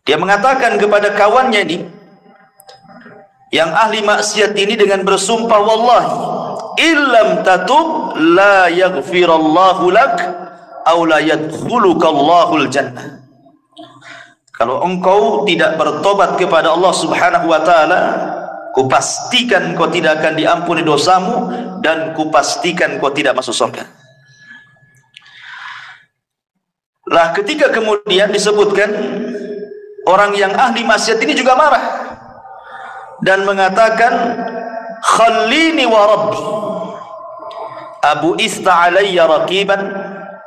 Dia mengatakan kepada kawannya ini yang ahli maksiat ini dengan bersumpah, wallahi illam tatub la yaghfirallahu lak aw la yadkhulukallahul jannah. Kalau engkau tidak bertobat kepada Allah Subhanahu wa taala, kupastikan kau tidak akan diampuni dosamu dan kupastikan kau tidak masuk surga. Lah ketika kemudian disebutkan, orang yang ahli maksiat ini juga marah dan mengatakan, khallini wa rabbi abu ista alayya raqiban,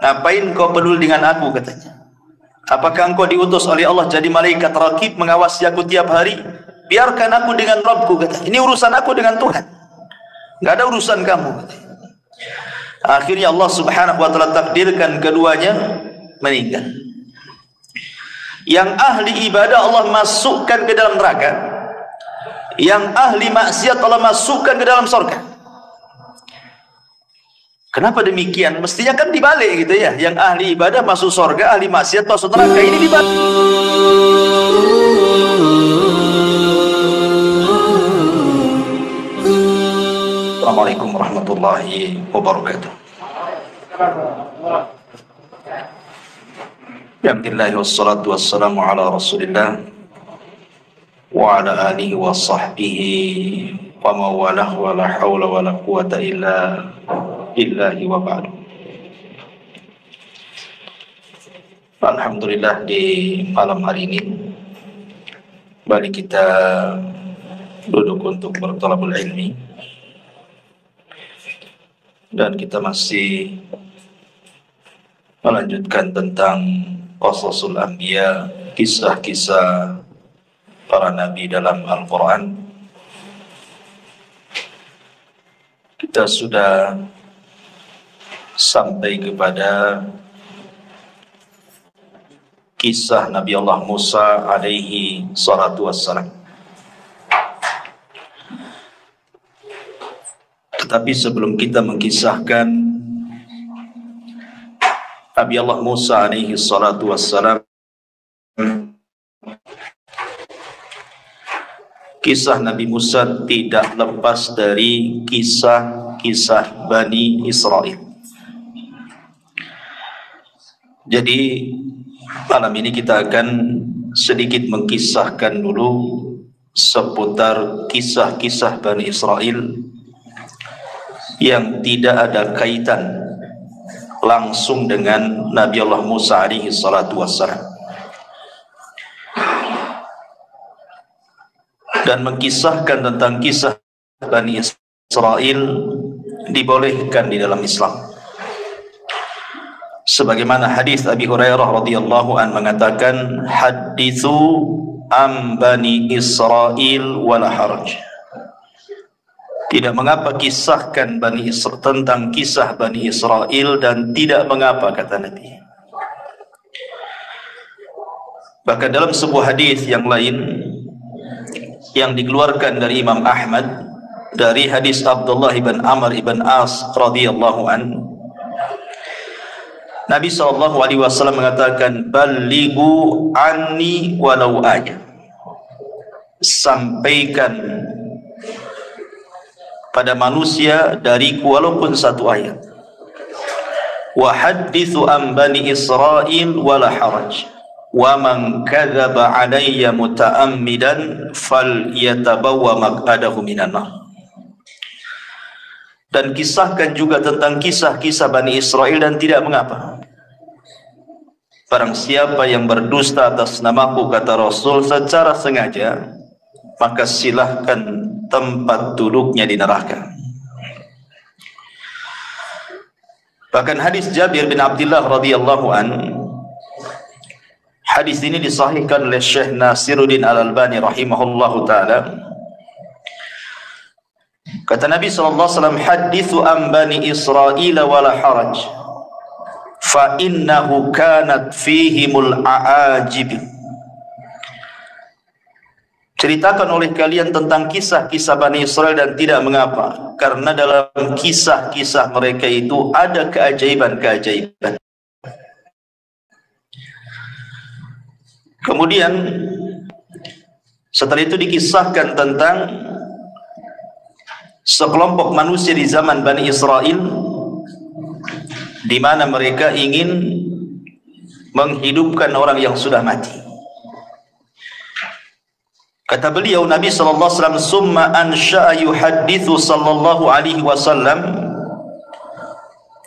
ngapain kau peduli dengan aku, katanya. Apakah engkau diutus oleh Allah jadi malaikat raqib mengawasi aku tiap hari? Biarkan aku dengan Rabbku, katanya. Ini urusan aku dengan Tuhan, nggak ada urusan kamu, katanya. Akhirnya Allah Subhanahu wa taala takdirkan keduanya meninggal. Yang ahli ibadah Allah masukkan ke dalam neraka, yang ahli maksiat Allah masukkan ke dalam surga. Kenapa demikian? Mestinya kan dibalik gitu ya. Yang ahli ibadah masuk surga, ahli maksiat masuk neraka. Ini dibalik. Assalamualaikum warahmatullahi wabarakatuh. Alhamdulillah wassalatu wassalamu ala rasulillah wa ala alihi wa sahbihi wa mawalah wa la hawla wa la quwata illa billahi wa ba'du. Alhamdulillah, di malam hari ini kembali kita duduk untuk berthalabul ilmi, dan kita masih melanjutkan tentang qasasul anbiya, kisah-kisah para nabi dalam Al-Quran. Kita sudah sampai kepada kisah Nabi Allah Musa alaihi salatu wassalam. Tetapi sebelum kita mengkisahkan Nabi Allah Musa alaihi salatu wassalam, kisah Nabi Musa tidak lepas dari kisah-kisah Bani Israel. Jadi malam ini kita akan sedikit mengkisahkan dulu seputar kisah-kisah Bani Israel yang tidak ada kaitan langsung dengan Nabi Allah Musa alaihi salatu wassalam, dan mengkisahkan tentang kisah Bani Israel dibolehkan di dalam Islam. Sebagaimana hadis Abi Hurairah radhiyallahu an mengatakan, haditsu am Bani Israel wala haraj. Tidak mengapa kisahkan tentang kisah Bani Israel, dan tidak mengapa, kata Nabi. Bahkan dalam sebuah hadis yang lain yang dikeluarkan dari Imam Ahmad dari hadis Abdullah ibn Amr ibn As radhiyallahu an, Nabi SAW mengatakan, balighu anni walau ayat, sampaikan pada manusia dariku walaupun satu ayat. Wa hadithu an Bani Israel wala haraj, wa man kadzaba alayya muta'ammidan falyatabawwa maq'adahu minan nar. Dan kisahkan juga tentang kisah-kisah Bani Israel, dan tidak mengapa. Barang siapa yang berdusta atas namaku, kata Rasul, secara sengaja, maka silahkan tempat duduknya di neraka. Bahkan hadis Jabir bin Abdullah radhiyallahu an, hadis ini disahihkan oleh Syekh Nasiruddin Al-Albani rahimahullahu taala. Kata Nabi SAW, hadithu an Bani Israel wala haraj, fa innahu kanat fihimul a'ajib. Ceritakan oleh kalian tentang kisah-kisah Bani Israel, dan tidak mengapa, karena dalam kisah-kisah mereka itu ada keajaiban-keajaiban. Kemudian setelah itu dikisahkan tentang sekelompok manusia di zaman Bani Israel, di mana mereka ingin menghidupkan orang yang sudah mati. Kata beliau Nabi sallallahu alaihi wasallam, "Summa ansha'a yuhaddithu sallallahu alaihi wasallam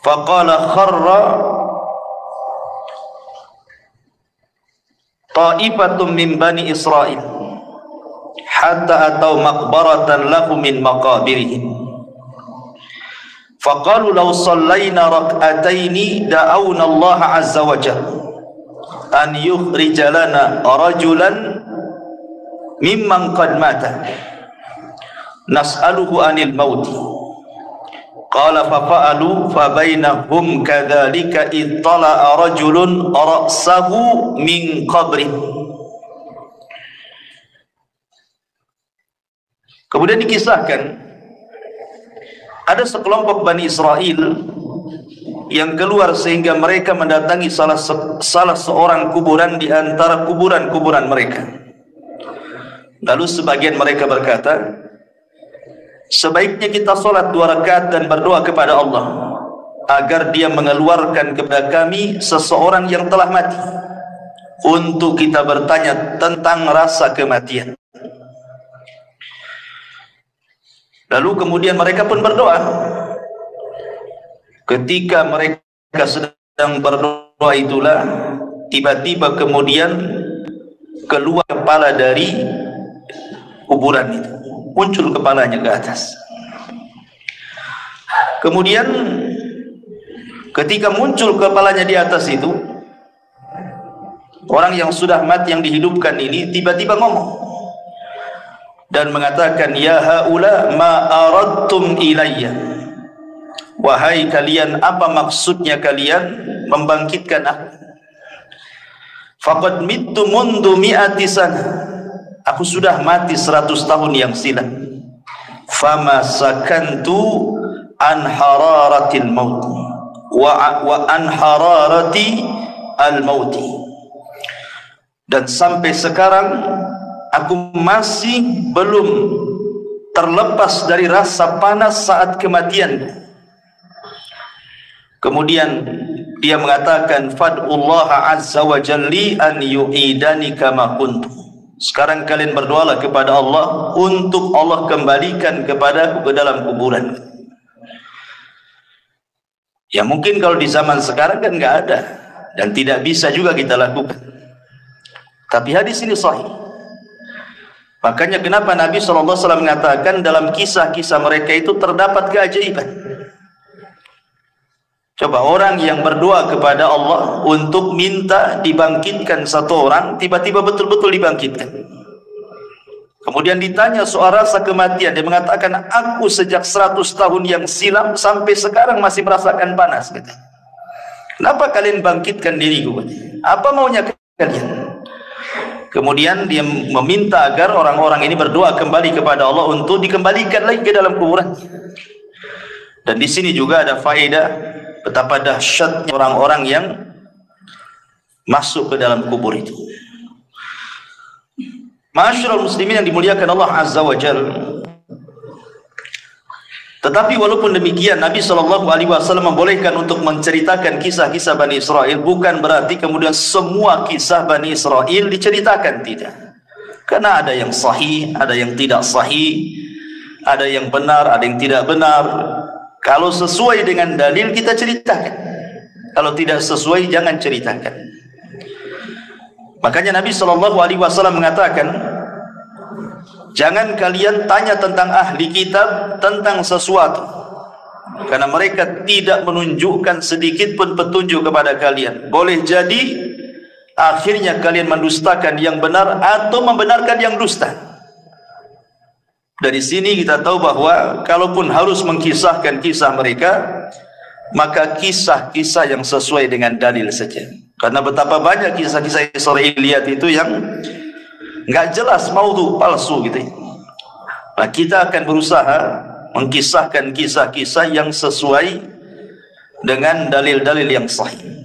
faqala kharra ta'ifatun min Bani Israel hatta atau maqbaratan lahu min maqabirihim faqalu law sallayna rak'ataini da'awna Allah azza wa jalla an yukhrija lana rajulan mimman qad mata nas'aluhu anil mauti qala fa fa'alu fa bainahum kadzalika ittala'a rajulun ra'sahu min qabri." Kemudian dikisahkan ada sekelompok Bani Israel yang keluar sehingga mereka mendatangi salah seorang kuburan di antara kuburan-kuburan mereka. Lalu sebagian mereka berkata, sebaiknya kita sholat 2 rakaat dan berdoa kepada Allah agar dia mengeluarkan kepada kami seseorang yang telah mati untuk kita bertanya tentang rasa kematian. Lalu kemudian mereka pun berdoa. Ketika mereka sedang berdoa itulah tiba-tiba kemudian keluar kepala dari kuburan itu, muncul kepalanya ke atas. Kemudian ketika muncul kepalanya di atas itu, orang yang sudah mati yang dihidupkan ini tiba-tiba ngomong dan mengatakan, "Ya haula ma aradtum ilayya." Wahai kalian, apa maksudnya kalian membangkitkan aku? Faqad mittu mundu mi'ati sana. Aku sudah mati 100 tahun yang silam. Fama sakantu an hararatil maut wa an hararati al mauti. Dan sampai sekarang aku masih belum terlepas dari rasa panas saat kematian. Kemudian dia mengatakan, "Fad'ullah azza wa jalli an yu'idani kama kuntu." Sekarang kalian berdoalah kepada Allah untuk Allah kembalikan kepadaku ke dalam kuburan. Ya mungkin kalau di zaman sekarang kan nggak ada dan tidak bisa juga kita lakukan. Tapi hadis ini sahih. Makanya kenapa Nabi SAW mengatakan dalam kisah-kisah mereka itu terdapat keajaiban. Coba orang yang berdoa kepada Allah untuk minta dibangkitkan satu orang, tiba-tiba betul-betul dibangkitkan. Kemudian ditanya soal rasa kematian, dia mengatakan, "Aku sejak 100 tahun yang silam sampai sekarang masih merasakan panas." Kenapa kalian bangkitkan diriku? Apa maunya kalian? Kemudian dia meminta agar orang-orang ini berdoa kembali kepada Allah untuk dikembalikan lagi ke dalam kuburan. Dan di sini juga ada faedah betapa dahsyatnya orang-orang yang masuk ke dalam kubur itu. Ma'asyiral muslimin yang dimuliakan Allah Azza wa Jalla. Tetapi walaupun demikian, Nabi SAW membolehkan untuk menceritakan kisah-kisah Bani Israel, bukan berarti kemudian semua kisah Bani Israel diceritakan, tidak. Karena ada yang sahih, ada yang tidak sahih, ada yang benar, ada yang tidak benar. Kalau sesuai dengan dalil kita ceritakan, kalau tidak sesuai jangan ceritakan. Makanya Nabi SAW mengatakan, jangan kalian tanya tentang ahli kitab tentang sesuatu, karena mereka tidak menunjukkan sedikit pun petunjuk kepada kalian. Boleh jadi akhirnya kalian mendustakan yang benar atau membenarkan yang dusta. Dari sini kita tahu bahwa kalaupun harus mengkisahkan kisah mereka, maka kisah-kisah yang sesuai dengan dalil saja. Karena betapa banyak kisah-kisah Israiliyat itu yang nggak jelas, maudhu, palsu gitu. Nah, kita akan berusaha mengkisahkan kisah-kisah yang sesuai dengan dalil-dalil yang sahih.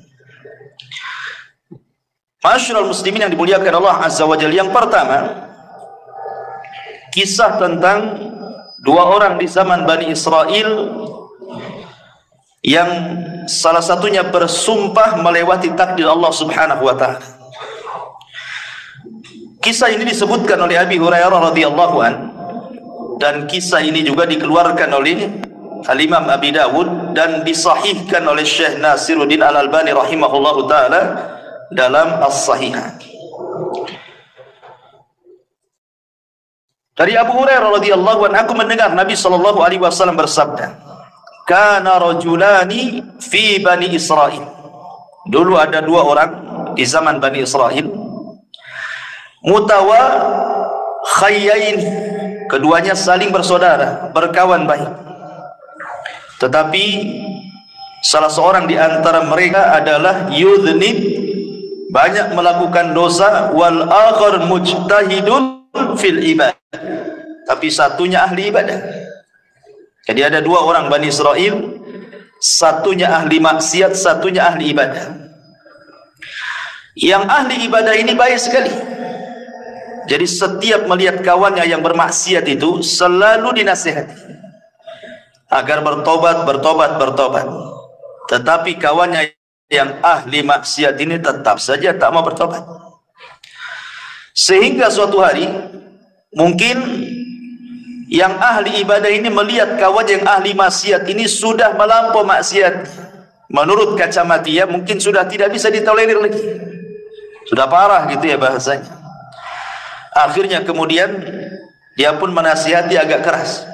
Ma'asyiral muslimin yang dimuliakan Allah Azza wa Jalla, yang pertama kisah tentang dua orang di zaman Bani Israel yang salah satunya bersumpah melewati takdir Allah Subhanahu wa taala. Kisah ini disebutkan oleh Abi Hurairah radhiyallahu an, dan kisah ini juga dikeluarkan oleh Al-Imam Abi Dawud dan disahihkan oleh Syekh Nasiruddin Al-Albani rahimahullahu taala dalam As-Sahihah. Dari Abu Hurairah radhiyallahu anhu, aku mendengar Nabi sallallahu alaihi wasallam bersabda, "Kana rajulani fi Bani Israil." Dulu ada dua orang di zaman Bani Israel, mutawakhayyain, keduanya saling bersaudara, berkawan baik. Tetapi salah seorang di antara mereka adalah yudhnib, banyak melakukan dosa, wal akhar mujtahidun fil ibadah, tapi satunya ahli ibadah. Jadi ada dua orang Bani Israel, satunya ahli maksiat, satunya ahli ibadah. Yang ahli ibadah ini baik sekali. Jadi setiap melihat kawannya yang bermaksiat itu selalu dinasihati agar bertobat. Tetapi kawannya yang ahli maksiat ini tetap saja tak mau bertobat. Sehingga suatu hari mungkin yang ahli ibadah ini melihat kawan yang ahli maksiat ini sudah melampau maksiat. Menurut kacamata dia mungkin sudah tidak bisa ditolerir lagi, sudah parah gitu ya bahasanya. Akhirnya kemudian dia pun menasihati agak keras.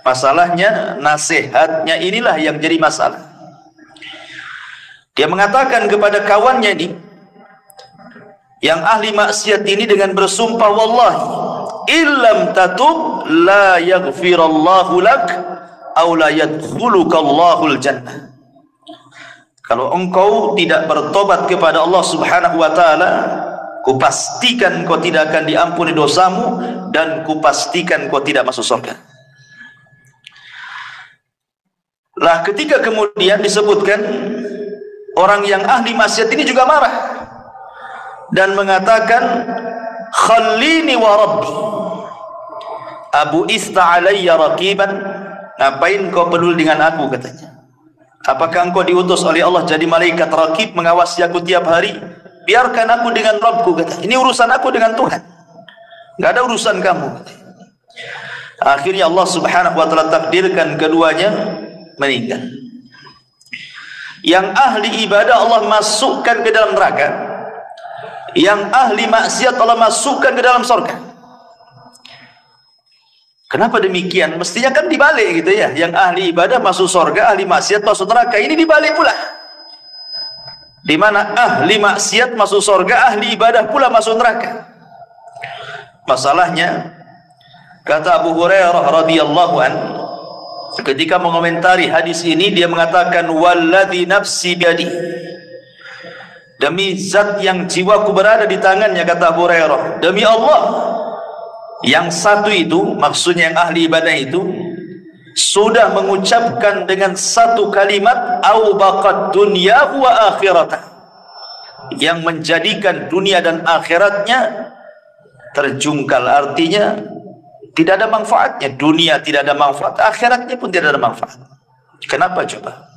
Masalahnya nasihatnya inilah yang jadi masalah. Dia mengatakan kepada kawannya ini yang ahli maksiat ini dengan bersumpah, wallahi illam tatub la yaghfirallahu lak aw la yadkhuluka Allahul jannah. Kalau engkau tidak bertobat kepada Allah Subhanahu wa taala, kupastikan kau tidak akan diampuni dosamu dan kupastikan kau tidak masuk surga. Lah ketika kemudian disebutkan, orang yang ahli maksiat ini juga marah dan mengatakan, khallini wa rabbi abu ista alayya raqiban, ngapain kau peduli dengan aku, katanya. Apakah engkau diutus oleh Allah jadi malaikat raqib mengawasi aku tiap hari? Biarkan aku dengan Rabbku, kata. Ini urusan aku dengan Tuhan, nggak ada urusan kamu, kata. Akhirnya Allah Subhanahu wa taala takdirkan keduanya meninggal. Yang ahli ibadah Allah masukkan ke dalam neraka, yang ahli maksiat Allah masukkan ke dalam surga. Kenapa demikian? Mestinya kan dibalik gitu ya. Yang ahli ibadah masuk surga, ahli maksiat masuk neraka. Ini dibalik pula. Di mana ahli maksiat masuk surga, ahli ibadah pula masuk neraka. Masalahnya, kata Abu Hurairah radhiyallahu anhu, ketika mengomentari hadis ini, dia mengatakan, walladzi nafsi biadi, demi zat yang jiwaku berada di tangannya, kata Abu Hurairah, demi Allah, yang satu itu, maksudnya yang ahli ibadah itu, sudah mengucapkan dengan satu kalimat, au baqad dunyahu wa akhiratah, yang menjadikan dunia dan akhiratnya terjungkal. Artinya tidak ada manfaatnya. Dunia tidak ada manfaat, akhiratnya pun tidak ada manfaat. Kenapa coba?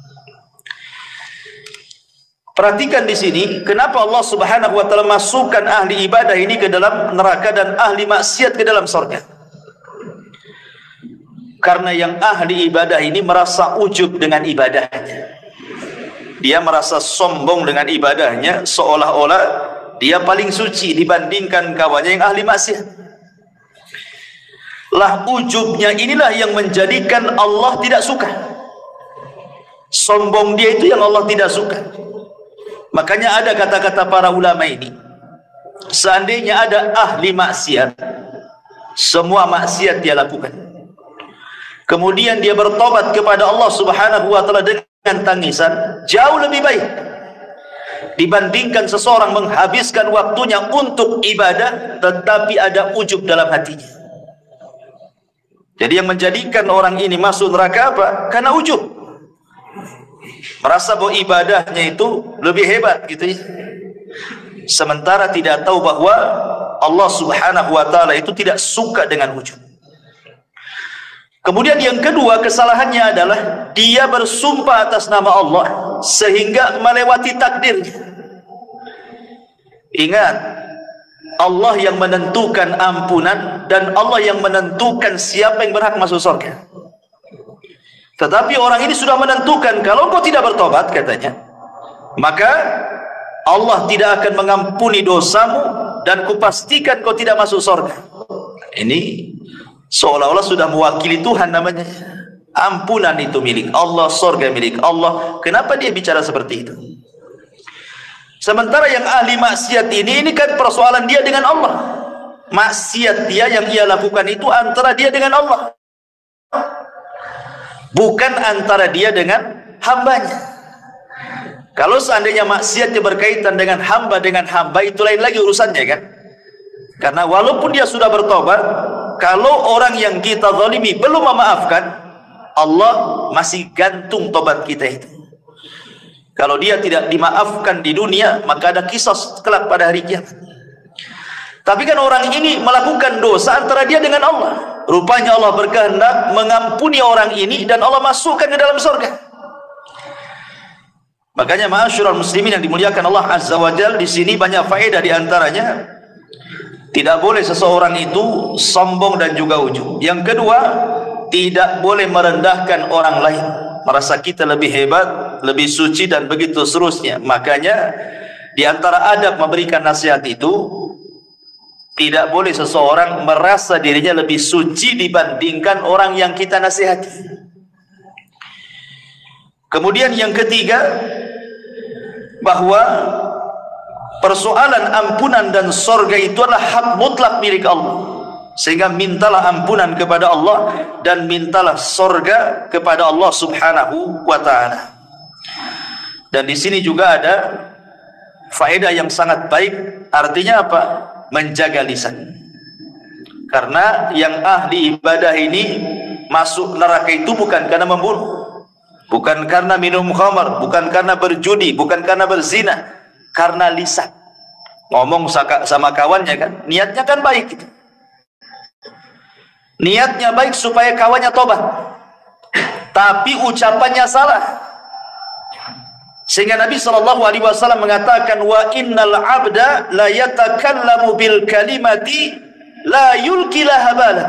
Perhatikan di sini, kenapa Allah Subhanahu wa taala masukkan ahli ibadah ini ke dalam neraka dan ahli maksiat ke dalam surga? Karena yang ahli ibadah ini merasa ujub dengan ibadahnya. Dia merasa sombong dengan ibadahnya, seolah-olah dia paling suci dibandingkan kawannya yang ahli maksiat. Lah ujubnya inilah yang menjadikan Allah tidak suka. Sombong dia itu yang Allah tidak suka. Makanya ada kata-kata para ulama ini, seandainya ada ahli maksiat, semua maksiat dia lakukan, kemudian dia bertobat kepada Allah Subhanahu wa taala dengan tangisan, jauh lebih baik dibandingkan seseorang menghabiskan waktunya untuk ibadah tetapi ada ujub dalam hatinya. Jadi yang menjadikan orang ini masuk neraka apa? Karena ujub, merasa bahwa ibadahnya itu lebih hebat gitu ya. sementara tidak tahu bahwa Allah Subhanahu wa taala itu tidak suka dengan ujub. Kemudian yang kedua kesalahannya adalah dia bersumpah atas nama Allah sehingga melewati takdirnya. Ingat, Allah yang menentukan ampunan dan Allah yang menentukan siapa yang berhak masuk surga. Tetapi orang ini sudah menentukan kalau kau tidak bertobat, katanya, maka Allah tidak akan mengampuni dosamu dan kupastikan kau tidak masuk surga. Ini seolah-olah sudah mewakili Tuhan namanya. Ampunan itu milik Allah, surga milik Allah. Kenapa dia bicara seperti itu? Sementara yang ahli maksiat ini kan persoalan dia dengan Allah. Maksiat dia yang ia lakukan itu antara dia dengan Allah, bukan antara dia dengan hambanya. Kalau seandainya maksiatnya berkaitan dengan hamba itu lain lagi urusannya, kan? Karena walaupun dia sudah bertobat, kalau orang yang kita zalimi belum memaafkan, Allah masih gantung tobat kita itu. Kalau dia tidak dimaafkan di dunia, maka ada kisah kelak pada hari kiamat. Tapi kan orang ini melakukan dosa antara dia dengan Allah. Rupanya Allah berkehendak mengampuni orang ini dan Allah masukkan ke dalam surga. Makanya ma'asyiral muslimin yang dimuliakan Allah Azza wa Jalla, di sini banyak faedah, di antaranya tidak boleh seseorang itu sombong dan juga ujub. Yang kedua, tidak boleh merendahkan orang lain, merasa kita lebih hebat, lebih suci dan begitu seterusnya. Makanya di antara adab memberikan nasihat itu, tidak boleh seseorang merasa dirinya lebih suci dibandingkan orang yang kita nasihati. Kemudian yang ketiga, bahwa persoalan ampunan dan surga itu adalah hak mutlak milik Allah. Sehingga mintalah ampunan kepada Allah dan mintalah surga kepada Allah Subhanahu wa taala. Dan di sini juga ada faedah yang sangat baik. Artinya apa? Menjaga lisan. Karena yang ahli ibadah ini masuk neraka itu bukan karena membunuh, bukan karena minum khamar, bukan karena berjudi, bukan karena berzina, karena lisan. Ngomong sama kawannya kan, niatnya kan baik gitu. Niatnya baik supaya kawannya tobat, tapi ucapannya salah. Sehingga Nabi SAW mengatakan, wa innal abda la yatakallamu bil kalimati la yulki laha bala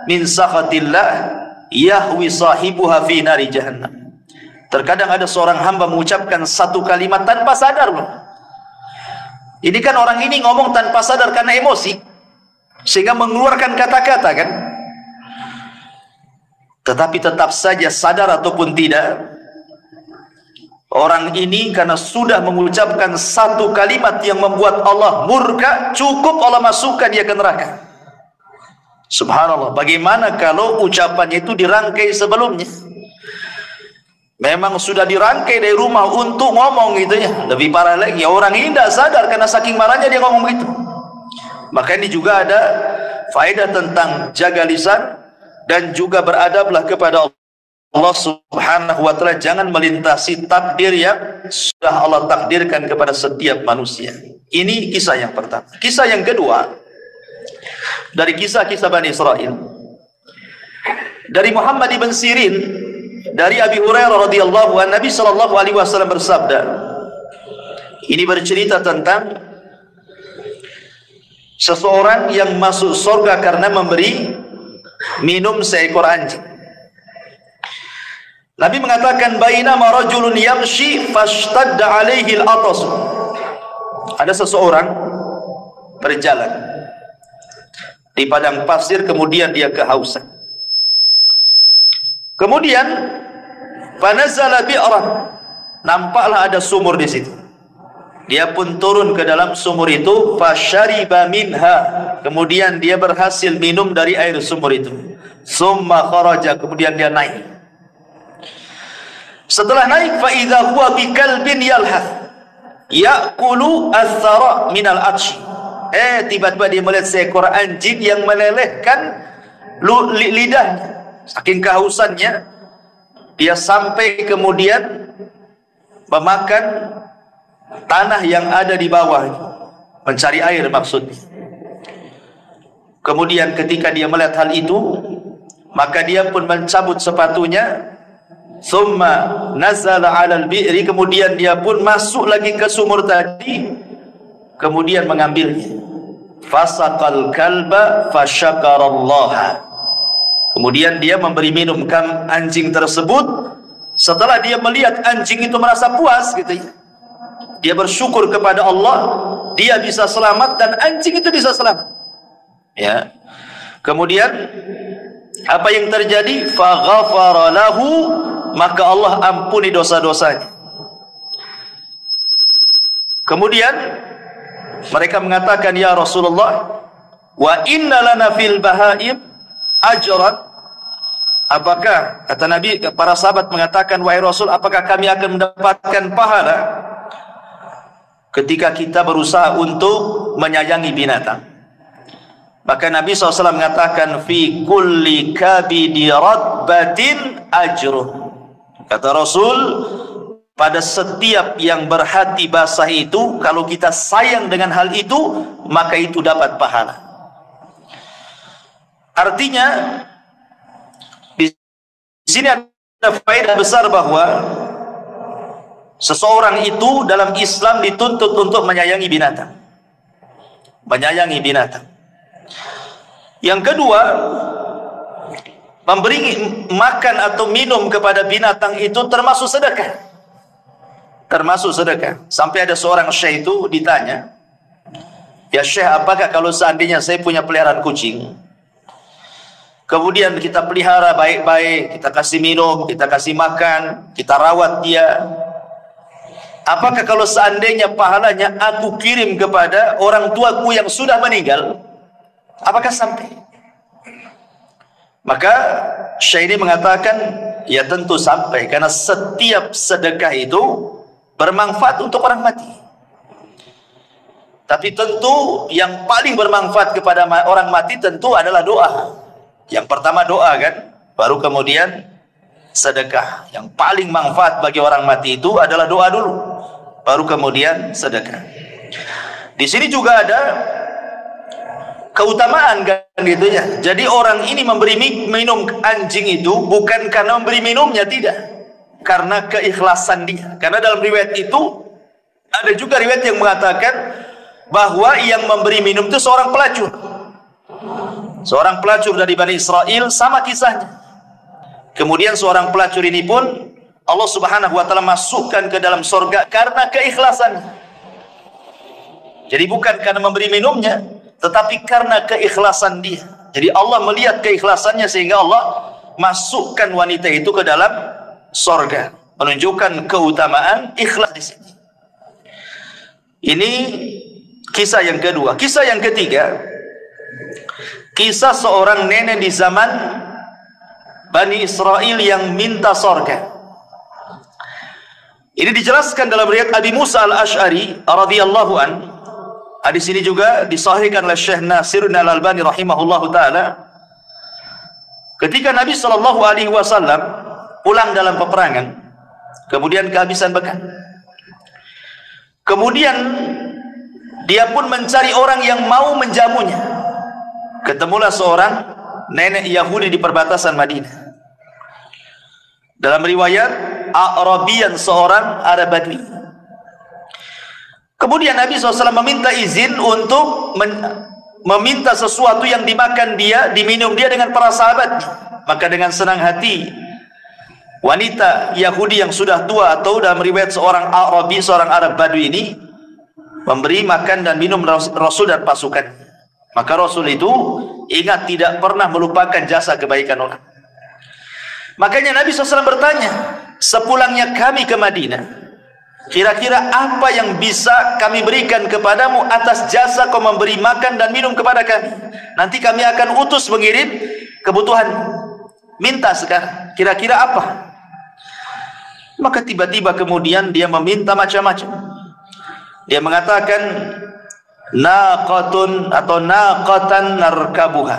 min sakhatillah yahwi sahibuha fi nari jahannam. Terkadang ada seorang hamba mengucapkan satu kalimat tanpa sadar. Ini kan orang ini ngomong tanpa sadar karena emosi, sehingga mengeluarkan kata-kata, kan? Tetapi tetap saja sadar ataupun tidak, orang ini karena sudah mengucapkan satu kalimat yang membuat Allah murka, cukup Allah masukkan dia ke neraka. Subhanallah. Bagaimana kalau ucapannya itu dirangkai sebelumnya? Memang sudah dirangkai dari rumah untuk ngomong gitu ya. Lebih parah lagi, orang ini tidak sadar karena saking marahnya dia ngomong begitu. Maka ini juga ada faedah tentang jaga lisan dan juga beradablah kepada Allah Subhanahu wa taala. Jangan melintasi takdir yang sudah Allah takdirkan kepada setiap manusia. Ini kisah yang pertama. Kisah yang kedua dari kisah-kisah Bani Israel, dari Muhammad ibn Sirin, dari Abi Hurairah radhiyallahu anhu, Nabi sallallahu alaihi wasallam bersabda. Ini bercerita tentang seseorang yang masuk surga karena memberi minum seekor anjing. Nabi mengatakan, bainama rajulun yamshi fashtadda alaihi al-atas. Ada seseorang berjalan di padang pasir, kemudian dia kehausan. Kemudian fanazala bi'ran, nampaklah ada sumur di situ. Dia pun turun ke dalam sumur itu, fasyariba minha, kemudian dia berhasil minum dari air sumur itu. Summa kharaja, kemudian dia naik. Setelah naik, fa idza huwa bikalbin yalhath ya'kulu athara minal atshi. Tiba-tiba dia melihat seekor anjing yang melelehkan lidahnya. Saking kehausannya, dia sampai kemudian memakan tanah yang ada di bawah. mencari air maksudnya. Kemudian ketika dia melihat hal itu, maka dia pun mencabut sepatunya, thumma nazala 'alal bi'ri, kemudian dia pun masuk lagi ke sumur tadi, kemudian mengambilnya. Fasaqal kalba fasyakarallaha. Kemudian dia memberi minum anjing tersebut. Setelah dia melihat anjing itu merasa puas gitu ya, dia bersyukur kepada Allah, dia bisa selamat dan anjing itu bisa selamat. Ya. Kemudian apa yang terjadi? Faghafara lahu, maka Allah ampuni dosa-dosanya. Kemudian mereka mengatakan, ya Rasulullah, wa inna lana fil bahaim ajran. Apakah, kata Nabi, para sahabat mengatakan, wahai Rasul, apakah kami akan mendapatkan pahala ketika kita berusaha untuk menyayangi binatang? Maka Nabi SAW mengatakan, fi kulli kabidi ratbatin ajrun. Kata Rasul, pada setiap yang berhati basah itu, kalau kita sayang dengan hal itu, maka itu dapat pahala. Artinya, di sini ada faedah besar bahwa seseorang itu dalam Islam dituntut untuk menyayangi binatang. Menyayangi binatang. Yang kedua, memberi makan atau minum kepada binatang itu termasuk sedekah. Termasuk sedekah. Sampai ada seorang syekh itu ditanya, ya syekh, apakah kalau seandainya saya punya peliharaan kucing, kemudian kita pelihara baik-baik, kita kasih minum, kita kasih makan, kita rawat dia, apakah kalau seandainya pahalanya aku kirim kepada orang tuaku yang sudah meninggal, apakah sampai? Maka Syekh ini mengatakan, ya tentu sampai, karena setiap sedekah itu bermanfaat untuk orang mati. Tapi tentu yang paling bermanfaat kepada orang mati tentu adalah doa. Yang pertama doa kan, baru kemudian sedekah. Yang paling manfaat bagi orang mati itu adalah doa dulu, baru kemudian sedekah. Di sini juga ada keutamaan kan gitu ya. Jadi orang ini memberi minum anjing itu bukan karena memberi minumnya, tidak, karena keikhlasan dia. Karena dalam riwayat itu ada juga riwayat yang mengatakan bahwa yang memberi minum itu seorang pelacur. Seorang pelacur dari Bani Israel, sama kisahnya. Kemudian seorang pelacur ini pun Allah Subhanahu wa taala masukkan ke dalam surga karena keikhlasannya. Jadi bukan karena memberi minumnya, tetapi karena keikhlasan dia. Jadi Allah melihat keikhlasannya sehingga Allah masukkan wanita itu ke dalam surga. Menunjukkan keutamaan ikhlas di sini. Ini kisah yang kedua. Kisah yang ketiga, kisah seorang nenek di zaman Bani Israel yang minta surga. Ini dijelaskan dalam riwayat Abi Musa al-Ash'ari radhiyallahu an. Hadis ini juga disahihkan oleh Syekh Nasiruddin Al-Albani rahimahullahu taala. Ketika Nabi sallallahu alaihi wasallam pulang dalam peperangan, kemudian kehabisan bekal. Kemudian dia pun mencari orang yang mau menjamunya. Ketemulah seorang nenek Yahudi di perbatasan Madinah. Dalam riwayat Arabian, seorang Arab Badui. Kemudian Nabi SAW meminta izin untuk meminta sesuatu yang dimakan dia, diminum dia dengan para sahabatnya. Maka dengan senang hati wanita Yahudi yang sudah tua, atau dalam riwayat seorang Arabi, seorang Arab Badui ini, memberi makan dan minum Rasul dan pasukan. Maka Rasul itu ingat tidak pernah melupakan jasa kebaikan orang. Makanya Nabi SAW bertanya, sepulangnya kami ke Madinah, kira-kira apa yang bisa kami berikan kepadamu atas jasa kau memberi makan dan minum kepada kami? Nanti kami akan utus mengirim kebutuhan. Minta sekarang, kira-kira apa? Maka tiba-tiba kemudian dia meminta macam-macam. Dia mengatakan, naqatun atau naqatan narkabuha.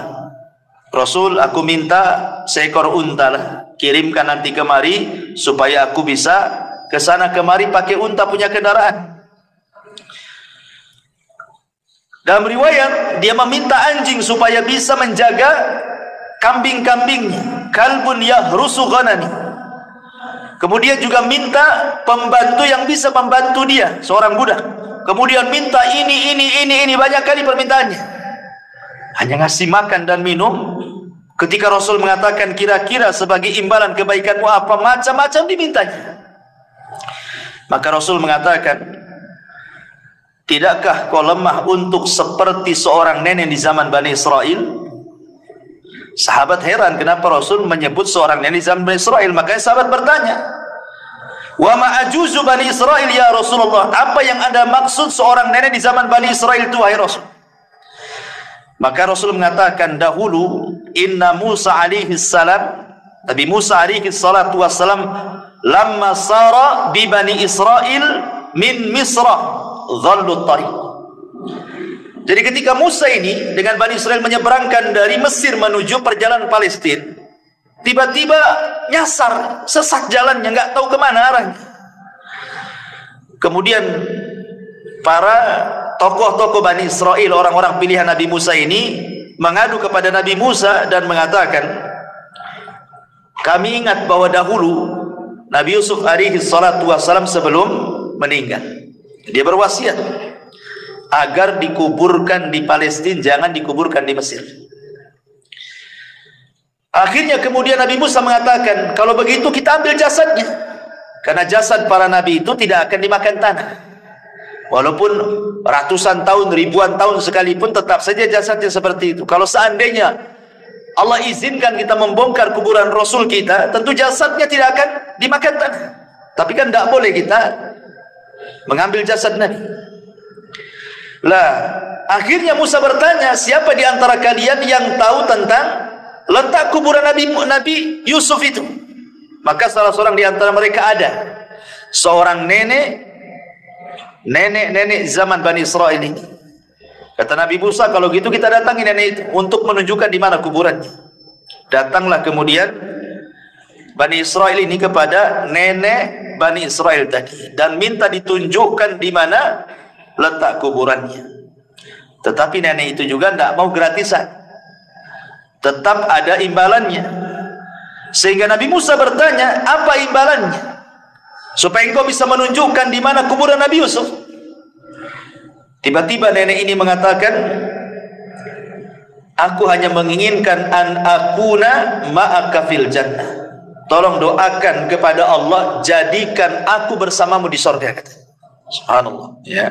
Rasul, aku minta seekor unta lah, kirimkan nanti kemari supaya aku bisa ke sana kemari pakai unta punya kendaraan. Dalam riwayat dia meminta anjing supaya bisa menjaga kambing-kambingnya. Kalbun yahrusu ghanami. Kemudian juga minta pembantu yang bisa membantu dia, seorang budak. Kemudian minta ini banyak kali permintaannya. Hanya ngasih makan dan minum. Ketika Rasul mengatakan kira-kira sebagai imbalan kebaikanmu apa, macam-macam dimintanya. Maka Rasul mengatakan, tidakkah kau lemah untuk seperti seorang nenek di zaman Bani Israel? Sahabat heran kenapa Rasul menyebut seorang nenek di zaman Bani Israel. Makanya sahabat bertanya, wa ma'ajuzu Bani Israel ya Rasulullah, apa yang Anda maksud seorang nenek di zaman Bani Israel itu wahai Rasul? Maka Rasul mengatakan, dahulu inna Musa alaihi salam, Nabi Musa alaihi salatu wassalam, lamma sara bi Bani Israel min Misra dhallu tariq. Jadi ketika Musa ini dengan Bani Israel menyeberangkan dari Mesir menuju perjalanan Palestina, tiba-tiba nyasar, sesat jalannya, nggak tahu kemana arahnya. Kemudian para tokoh-tokoh Bani Israel, orang-orang pilihan Nabi Musa ini mengadu kepada Nabi Musa dan mengatakan, kami ingat bahwa dahulu Nabi Yusuf alaihi salatu wassalam sebelum meninggal, dia berwasiat agar dikuburkan di Palestina, jangan dikuburkan di Mesir. Akhirnya kemudian Nabi Musa mengatakan, kalau begitu kita ambil jasadnya, karena jasad para nabi itu tidak akan dimakan tanah. Walaupun ratusan tahun, ribuan tahun sekalipun, tetap saja jasadnya seperti itu. Kalau seandainya Allah izinkan kita membongkar kuburan Rasul kita, tentu jasadnya tidak akan dimakan tanah. Tapi kan tidak boleh kita mengambil jasad Nabi. Lah, akhirnya Musa bertanya, siapa di antara kalian yang tahu tentang letak kuburan Nabi Yusuf itu? Maka salah seorang di antara mereka ada seorang nenek zaman Bani Israel ini. Kata Nabi Musa, kalau gitu kita datangi nenek itu untuk menunjukkan di mana kuburannya. Datanglah kemudian Bani Israel ini kepada nenek Bani Israel tadi dan minta ditunjukkan di mana letak kuburannya. Tetapi nenek itu juga tidak mau gratisan, tetap ada imbalannya. Sehingga Nabi Musa bertanya, apa imbalannya supaya engkau bisa menunjukkan di mana kuburan Nabi Yusuf? Tiba-tiba nenek ini mengatakan, aku hanya menginginkan an akuna ma'aka fil jannah. Tolong doakan kepada Allah, jadikan aku bersamamu di surga. Subhanallah, ya.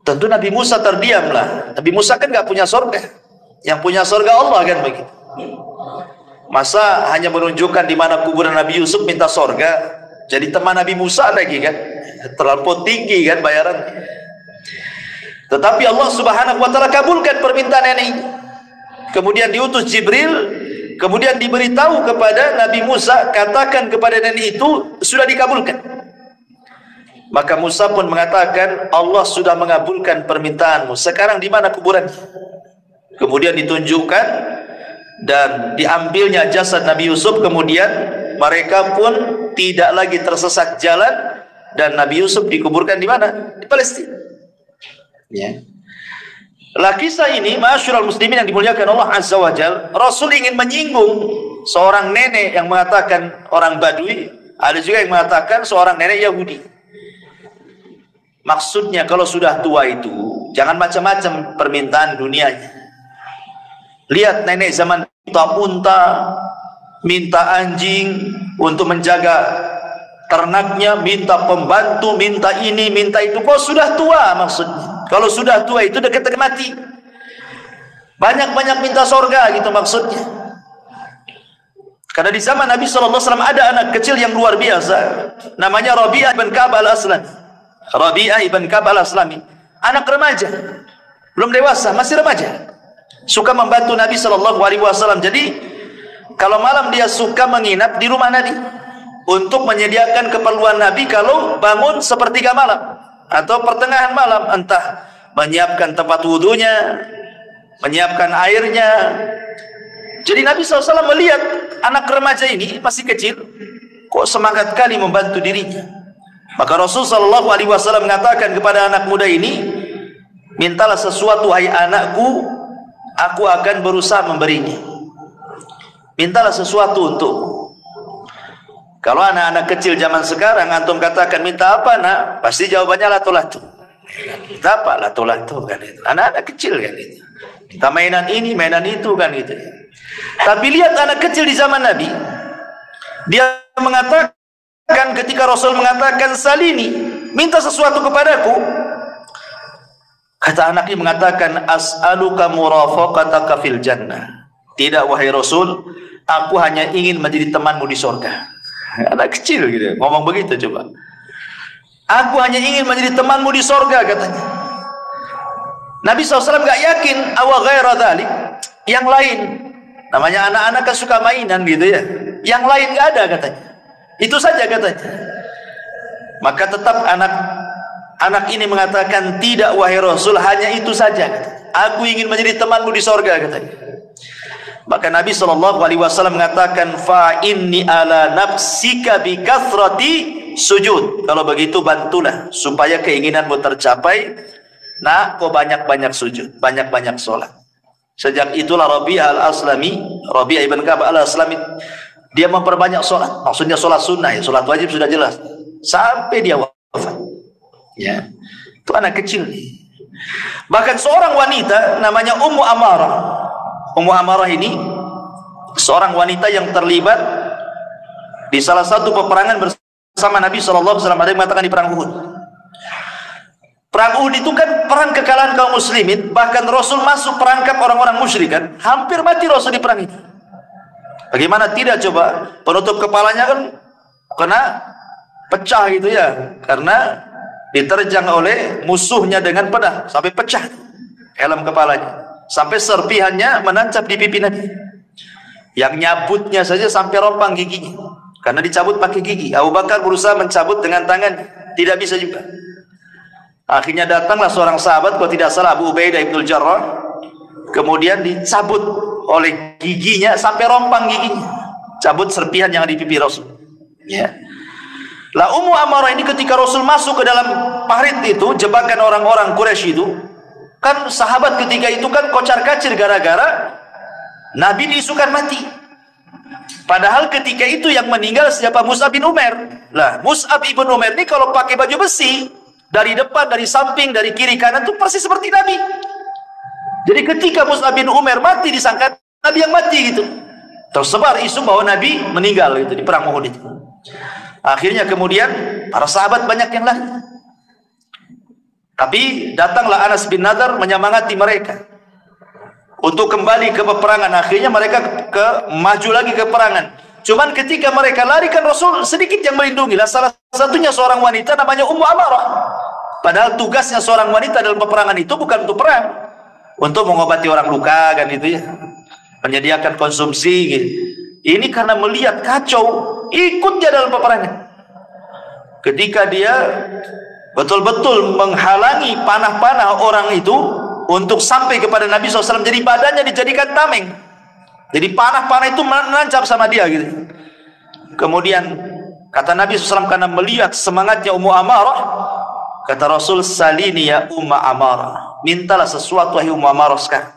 Tentu Nabi Musa terdiamlah. Nabi Musa kan nggak punya surga, yang punya surga Allah kan begitu. Masa hanya menunjukkan di mana kuburan Nabi Yusuf minta surga? Jadi teman Nabi Musa lagi kan, terlalu tinggi kan bayaran. Tetapi Allah Subhanahu wa taala kabulkan permintaan nenek ini. Kemudian diutus Jibril, kemudian diberitahu kepada Nabi Musa, katakan kepada nenek itu sudah dikabulkan. Maka Musa pun mengatakan, Allah sudah mengabulkan permintaanmu. Sekarang di mana kuburannya? Kemudian ditunjukkan dan diambilnya jasad Nabi Yusuf. Kemudian mereka pun tidak lagi tersesat jalan dan Nabi Yusuf dikuburkan di mana? Di Palestina. Ya. Lah kisah ini, ma'asyiral muslimin yang dimuliakan Allah Azza wa Jalla, Rasul ingin menyinggung seorang nenek yang mengatakan orang Badui, ada juga yang mengatakan seorang nenek Yahudi. Maksudnya kalau sudah tua itu jangan macam-macam permintaan dunianya. Lihat nenek zaman unta, minta anjing untuk menjaga ternaknya, minta pembantu, minta ini, minta itu. Kok sudah tua maksudnya? Kalau sudah tua itu dekat mati. Banyak-banyak minta surga gitu maksudnya. Karena di zaman Nabi SAW ada anak kecil yang luar biasa, namanya Rabi'ah bin Ka'ab al-Aslami. Rabi'ah ibn Ka'ab al-Aslami, anak remaja, belum dewasa, masih remaja, suka membantu Nabi SAW. Jadi kalau malam dia suka menginap di rumah Nabi untuk menyediakan keperluan Nabi kalau bangun sepertiga malam atau pertengahan malam, entah menyiapkan tempat wudhunya, menyiapkan airnya. Jadi Nabi SAW melihat anak remaja ini masih kecil, kok semangat kali membantu dirinya. Maka Rasul SAW mengatakan kepada anak muda ini, mintalah sesuatu hai anakku, aku akan berusaha memberinya. Mintalah sesuatu untukku. Kalau anak-anak kecil zaman sekarang antum katakan minta apa nak, pasti jawabannya lato-lato. Minta apa? Lato-lato kan itu. Anak-anak kecil kan itu. Minta mainan ini, mainan itu kan itu. Tapi lihat anak kecil di zaman Nabi, dia mengatakan ketika Rasul mengatakan salini, minta sesuatu kepadaku. Kata anak ini mengatakan as'aluka murafaqataka fil jannah. Tidak wahai Rasul, aku hanya ingin menjadi temanmu di surga. Anak kecil gitu, ngomong begitu coba. Aku hanya ingin menjadi temanmu di surga katanya. Nabi SAW gak yakin awa ghaira dhalik, yang lain. Namanya anak-anak kan suka mainan gitu ya. Yang lain gak ada katanya. Itu saja katanya. Maka tetap anak ini mengatakan tidak wahai Rasul, hanya itu saja katanya. Aku ingin menjadi temanmu di surga katanya. Maka Nabi SAW mengatakan fa inni ala nafsika bi kathrati sujud. Kalau begitu bantulah supaya keinginanmu tercapai. Nah, kau banyak-banyak sujud, banyak-banyak sholat. Sejak itulah Rabi'ah al-Aslami, Rabi'ah ibn Ka'ab al-Aslami, dia memperbanyak sholat. Maksudnya sholat sunnah ya, sholat wajib sudah jelas. Sampai dia wafat. Ya, itu anak kecil nih. Bahkan seorang wanita namanya Ummu Amarah. Ummu Amarah ini seorang wanita yang terlibat di salah satu peperangan bersama Nabi SAW. Ada yang mengatakan di perang Uhud. Perang Uhud itu kan perang kekalahan kaum muslimin. Bahkan Rasul masuk perangkap orang-orang musyrik kan. Hampir mati Rasul di perang itu. Bagaimana tidak coba? Penutup kepalanya kan kena pecah gitu ya. Karena diterjang oleh musuhnya dengan pedang. Sampai pecah helm kepalanya. Sampai serpihannya menancap di pipi Nabi. Yang nyabutnya saja sampai rompang giginya. Karena dicabut pakai gigi. Abu Bakar berusaha mencabut dengan tangan. Tidak bisa juga. Akhirnya datanglah seorang sahabat, kalau tidak salah Abu Ubaidah ibn Jarrah. Kemudian dicabut oleh giginya sampai rompang giginya. Cabut serpihan yang di pipi Rasul. Ya. Lah Ummu Amarah ini ketika Rasul masuk ke dalam parit itu, jebakan orang-orang Quraisy itu, kan sahabat ketika itu kan kocar-kacir gara-gara Nabi diisukan mati. Padahal ketika itu yang meninggal siapa? Mus'ab bin Umair. Lah Mus'ab bin Umair ini kalau pakai baju besi, dari depan, dari samping, dari kiri kanan itu persis seperti Nabi. Jadi ketika Mus'ab bin Umair mati disangka Nabi yang mati gitu. Tersebar isu bahwa Nabi meninggal gitu di perang Uhud itu. Akhirnya kemudian para sahabat banyak yang lari. Tapi datanglah Anas bin Nadar menyemangati mereka untuk kembali ke peperangan. Akhirnya mereka maju lagi ke peperangan. Cuman ketika mereka lari kan Rasul sedikit yang melindungi. Lah salah satunya seorang wanita namanya Ummu Amarah. Padahal tugasnya seorang wanita dalam peperangan itu bukan untuk perang, untuk mengobati orang luka kan itu ya, menyediakan konsumsi gitu. Ini karena melihat kacau, ikut dia dalam peperangan. Ketika dia betul-betul menghalangi panah-panah orang itu untuk sampai kepada Nabi SAW, jadi badannya dijadikan tameng. Jadi panah-panah itu menancap sama dia gitu. Kemudian kata Nabi SAW karena melihat semangatnya Ummu Amarah, kata Rasul, salini ya Ummu Amarah, mintalah sesuatu wahai Ummu Amarah sekarang.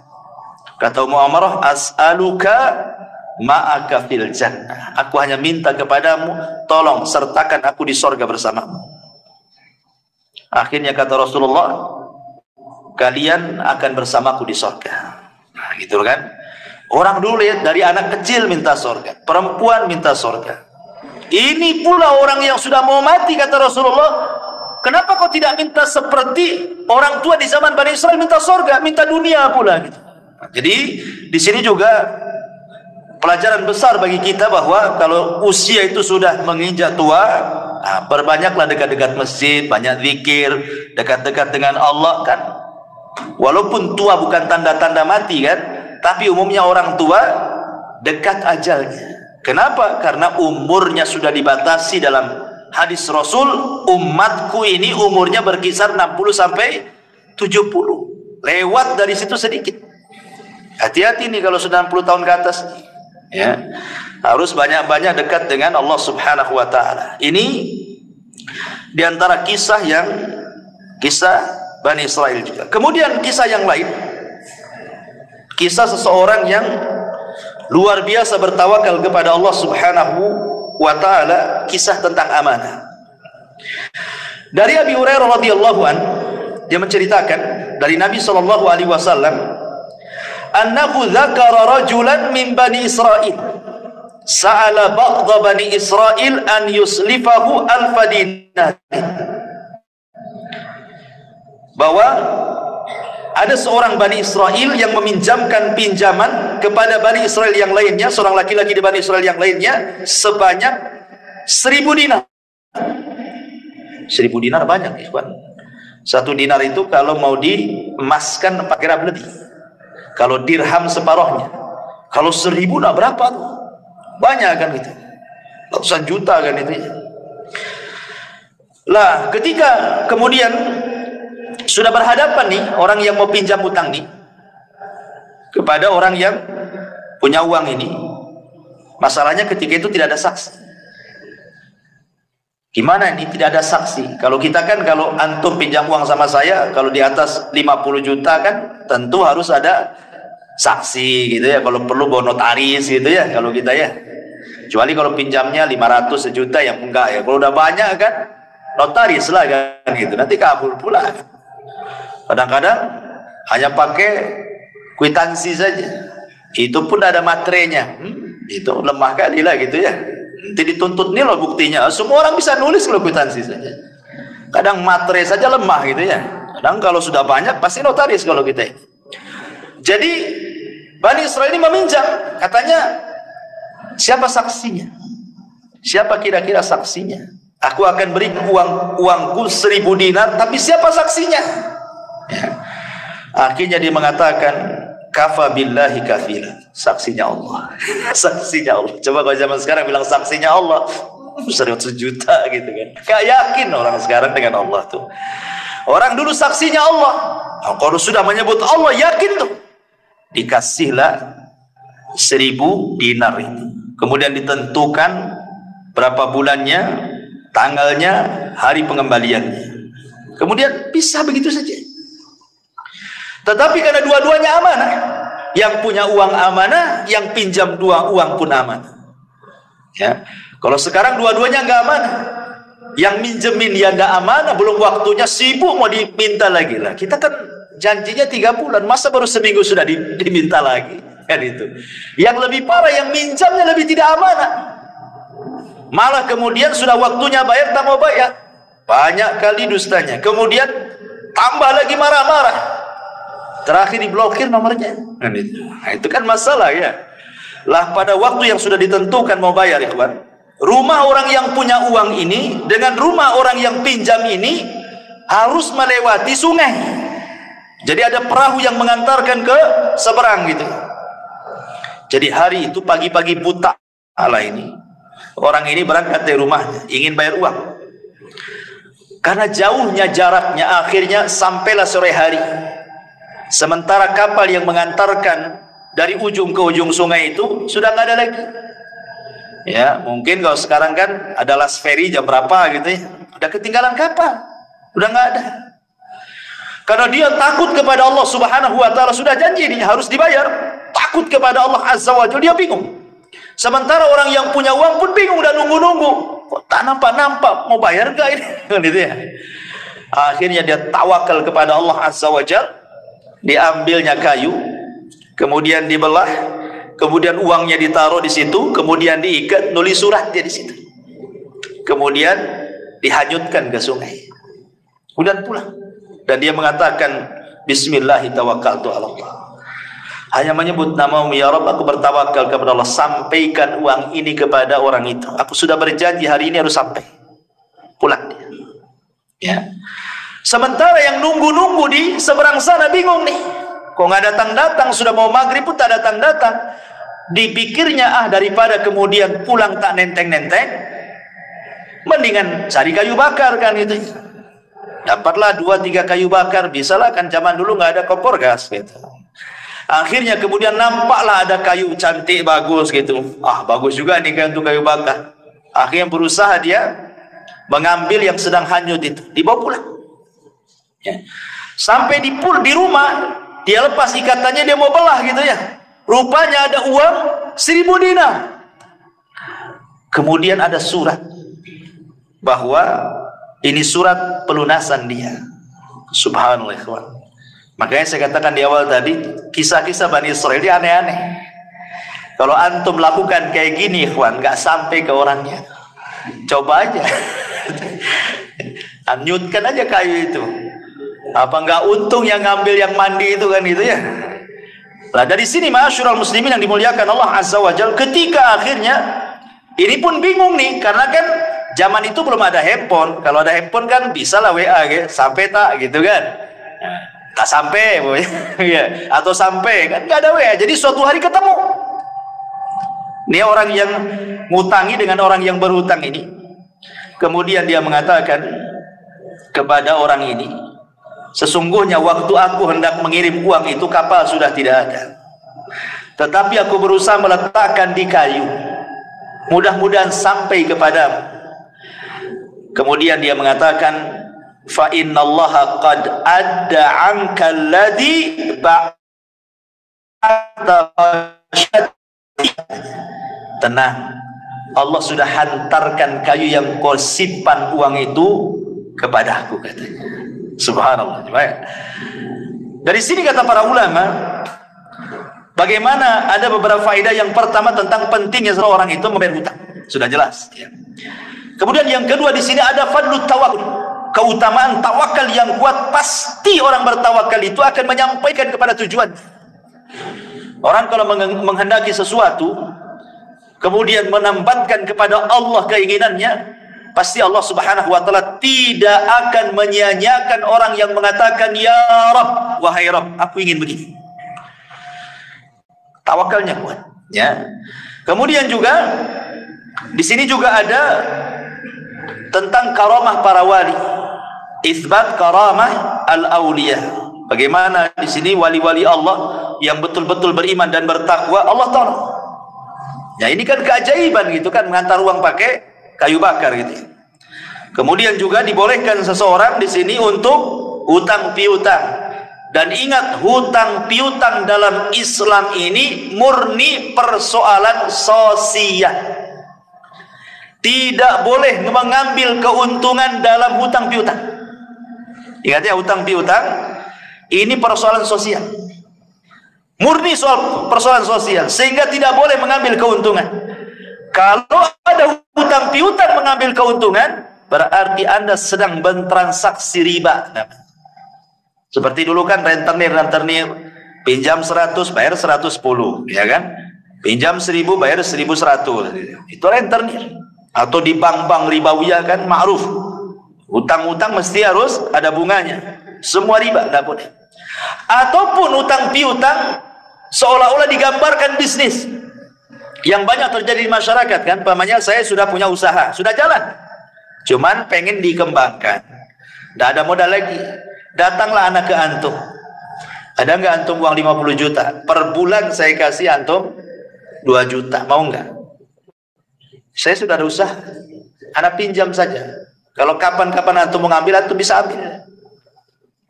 Kata Ummu Amarah, as'aluka ma'aka fil jannah, aku hanya minta kepadamu, tolong sertakan aku di sorga bersamamu. Akhirnya kata Rasulullah, kalian akan bersamaku di sorga. Nah gitu kan. Orang dulu lihat dari anak kecil minta sorga, perempuan minta sorga. Ini pula orang yang sudah mau mati, kata Rasulullah, kenapa kau tidak minta seperti orang tua di zaman Bani Israel minta sorga, minta dunia pula gitu. Nah, jadi di sini juga pelajaran besar bagi kita bahwa kalau usia itu sudah menginjak tua, nah, perbanyaklah dekat-dekat masjid, banyak zikir, dekat-dekat dengan Allah kan. Walaupun tua bukan tanda-tanda mati kan, tapi umumnya orang tua dekat ajalnya. Kenapa? Karena umurnya sudah dibatasi dalam hadis Rasul, umatku ini umurnya berkisar 60 sampai 70. Lewat dari situ sedikit. Hati-hati nih kalau sudah 60 tahun ke atas. Ya, harus banyak-banyak dekat dengan Allah Subhanahu wa taala. Ini diantara kisah Bani Israel juga. Kemudian kisah yang lain, kisah seseorang yang luar biasa bertawakal kepada Allah Subhanahu wa ta'ala, kisah tentang amanah. Dari Abi Hurairah radhiyallahu an, dia menceritakan dari Nabi sallallahu alaihi wasallam, annahu dzakara rajulan min Bani Israil sa'ala ba'd Bani Israil an yuslifahu alf dinar. Bahwa ada seorang Bani Israel yang meminjamkan pinjaman kepada Bani Israel yang lainnya, seorang laki-laki di Bani Israel yang lainnya, sebanyak 1000 dinar. 1000 dinar banyak, ikhwan. 1 dinar itu kalau mau diemaskan 4 gram lebih. Kalau dirham separohnya. Kalau 1000 nah berapa tuh? Banyak kan itu. Ratusan juta kan itu. Lah, ketika kemudian sudah berhadapan nih orang yang mau pinjam utang nih kepada orang yang punya uang ini, masalahnya ketika itu tidak ada saksi. Gimana ini tidak ada saksi? Kalau kita kan, kalau antum pinjam uang sama saya, kalau di atas 50 juta kan tentu harus ada saksi gitu ya, kalau perlu bawa notaris gitu ya kalau kita ya. Kecuali kalau pinjamnya 500 sejuta yang enggak ya. Kalau udah banyak kan notaris lah kan gitu, nanti kabur pula. Kadang-kadang hanya pakai kwitansi saja, itu pun ada materainya. Itu lemah kali lah gitu ya. Nanti dituntut nih loh buktinya. Semua orang bisa nulis kalau kwitansi saja. Kadang materai saja lemah gitu ya. Kadang kalau sudah banyak pasti notaris kalau kita. Jadi Bani Israel ini meminjam, katanya siapa saksinya? Siapa kira-kira saksinya? Aku akan beri uangku 1000 dinar, tapi siapa saksinya? Ya. Akhirnya dia mengatakan, kafa billahi kafila, saksinya Allah. Saksinya Allah. Coba kalau zaman sekarang bilang saksinya Allah, 100 juta gitu kan. Gak yakin orang sekarang dengan Allah tuh. Orang dulu saksinya Allah. Nah, kalau sudah menyebut Allah yakin tuh. Dikasihlah 1000 dinar itu. Kemudian ditentukan berapa bulannya, tanggalnya, hari pengembaliannya. Kemudian bisa begitu saja. Tetapi karena dua-duanya amanah, yang punya uang amanah, yang pinjam uang pun amanah. Ya, kalau sekarang dua-duanya nggak amanah, yang minjemin ya nggak amanah, belum waktunya, sibuk mau diminta lagi lah. Kita kan janjinya 3 bulan, masa baru seminggu sudah diminta lagi kan itu. Yang lebih parah, yang minjamnya lebih tidak amanah. Malah kemudian sudah waktunya bayar, tak mau bayar. Banyak kali dustanya. Kemudian tambah lagi marah-marah. Terakhir diblokir nomornya. Nah, itu kan masalah ya. Lah pada waktu yang sudah ditentukan mau bayar, ikhwan, rumah orang yang punya uang ini dengan rumah orang yang pinjam ini harus melewati sungai. Jadi ada perahu yang mengantarkan ke seberang gitu. Jadi hari itu pagi-pagi buta ala ini, orang ini berangkat dari rumahnya ingin bayar uang. Karena jauhnya jaraknya, akhirnya sampailah sore hari. Sementara kapal yang mengantarkan dari ujung ke ujung sungai itu sudah nggak ada lagi. Ya, mungkin kalau sekarang kan ada last ferry jam berapa gitu ya, udah ketinggalan kapal, udah nggak ada. Karena dia takut kepada Allah Subhanahu wa ta'ala, sudah janji ini harus dibayar, takut kepada Allah Azza wa Jalla, dia bingung. Sementara orang yang punya uang pun bingung dan nunggu-nunggu, kok tak nampak-nampak, mau bayar nggak ini? Gitu ya. Akhirnya dia tawakal kepada Allah Azza wa Jalla. Diambilnya kayu, kemudian dibelah, kemudian uangnya ditaruh di situ, kemudian diikat, nulis surat dia di situ, kemudian dihanyutkan ke sungai, kemudian pulang. Dan dia mengatakan, Bismillahi tawakkaltu ala Allah. Hanya menyebut namamu ya Rabb, aku bertawakal kepada Allah. Sampaikan uang ini kepada orang itu. Aku sudah berjanji hari ini harus sampai. Pulang dia. Ya. Sementara yang nunggu-nunggu di seberang sana bingung nih, kok nggak datang-datang, sudah mau maghrib pun tak datang-datang. Dipikirnya, daripada kemudian pulang tak nenteng-nenteng, mendingan cari kayu bakar kan itu. Dapatlah 2-3 kayu bakar, bisalah kan zaman dulu nggak ada kompor gas gitu. Akhirnya kemudian nampaklah ada kayu cantik bagus gitu. Bagus juga nih kan untuk kayu bakar. Akhirnya berusaha dia mengambil yang sedang hanyut itu, dibawa pulang. Ya. Sampai di rumah, dia lepas ikatannya, dia mau belah gitu ya. Rupanya ada uang 1000 dinar. Kemudian ada surat bahwa ini surat pelunasan dia. Subhanallah, ikhwan. Makanya saya katakan di awal tadi, kisah-kisah Bani Israel ini aneh-aneh. Kalau antum lakukan kayak gini, ikhwan, nggak sampai ke orangnya. Coba aja. Anyutkan aja kayu itu. Apa nggak untung yang ngambil yang mandi itu kan, itu ya. Nah, dari sini ma'asyiral muslimin yang dimuliakan Allah Azza wa Jalla, ketika akhirnya ini pun bingung nih, karena kan zaman itu belum ada handphone. Kalau ada handphone kan bisa lah WA gitu, sampai tak gitu kan. Tak sampai ya, atau sampai kan nggak ada WA. Jadi suatu hari ketemu. Ini orang yang ngutangi dengan orang yang berhutang ini. Kemudian dia mengatakan kepada orang ini, sesungguhnya waktu aku hendak mengirim uang itu kapal sudah tidak ada. Tetapi aku berusaha meletakkan di kayu. Mudah-mudahan sampai kepadamu. Kemudian dia mengatakan, fa innallaha qad adda anka alladhi ba'ata. Tenang, Allah sudah hantarkan kayu yang kau simpan uang itu kepadaku, katanya. Subhanallah. Dari sini kata para ulama, bagaimana ada beberapa faedah. Yang pertama tentang pentingnya seorang itu membayar hutang, sudah jelas ya. Kemudian yang kedua di sini ada fadlut tawakkul, keutamaan tawakal yang kuat. Pasti orang bertawakal itu akan menyampaikan kepada tujuan. Orang kalau menghendaki sesuatu kemudian menambatkan kepada Allah keinginannya, pasti Allah Subhanahu wa taala tidak akan menyia-nyiakan orang yang mengatakan, ya Rabb, wahai Rabb, aku ingin begini. Tawakalnya kuat ya. Kemudian juga di sini juga ada tentang karamah para wali, isbat karamah al-auliya. Bagaimana di sini wali-wali Allah yang betul-betul beriman dan bertakwa Allah tolong. Ya, ini kan keajaiban gitu kan, mengantar uang pakai kayu bakar gitu. Kemudian juga dibolehkan seseorang di sini untuk hutang piutang. Dan ingat, hutang piutang dalam Islam ini murni persoalan sosial. Tidak boleh mengambil keuntungan dalam hutang piutang. Ingat ya, hutang piutang ini persoalan sosial. Murni soal persoalan sosial, sehingga tidak boleh mengambil keuntungan. Kalau ada hutang piutang mengambil keuntungan, berarti Anda sedang bertransaksi riba. Seperti dulu kan rentenir, pinjam 100 bayar 110, ya kan? Pinjam 1000 bayar 1100. Itu rentenir. Atau di bank-bank ribawiyah kan ma'ruf. Utang-utang mesti harus ada bunganya. Semua riba, tidak boleh. Ataupun utang piutang seolah-olah digambarkan bisnis yang banyak terjadi di masyarakat kan. Pamannya, saya sudah punya usaha, sudah jalan, cuman pengen dikembangkan, tidak ada modal lagi. Datanglah anak ke antum, ada nggak antum uang 50 juta per bulan, saya kasih antum 2 juta, mau nggak? Saya sudah ada usaha, anak pinjam saja, kalau kapan-kapan antum mau ngambil, antum bisa ambil.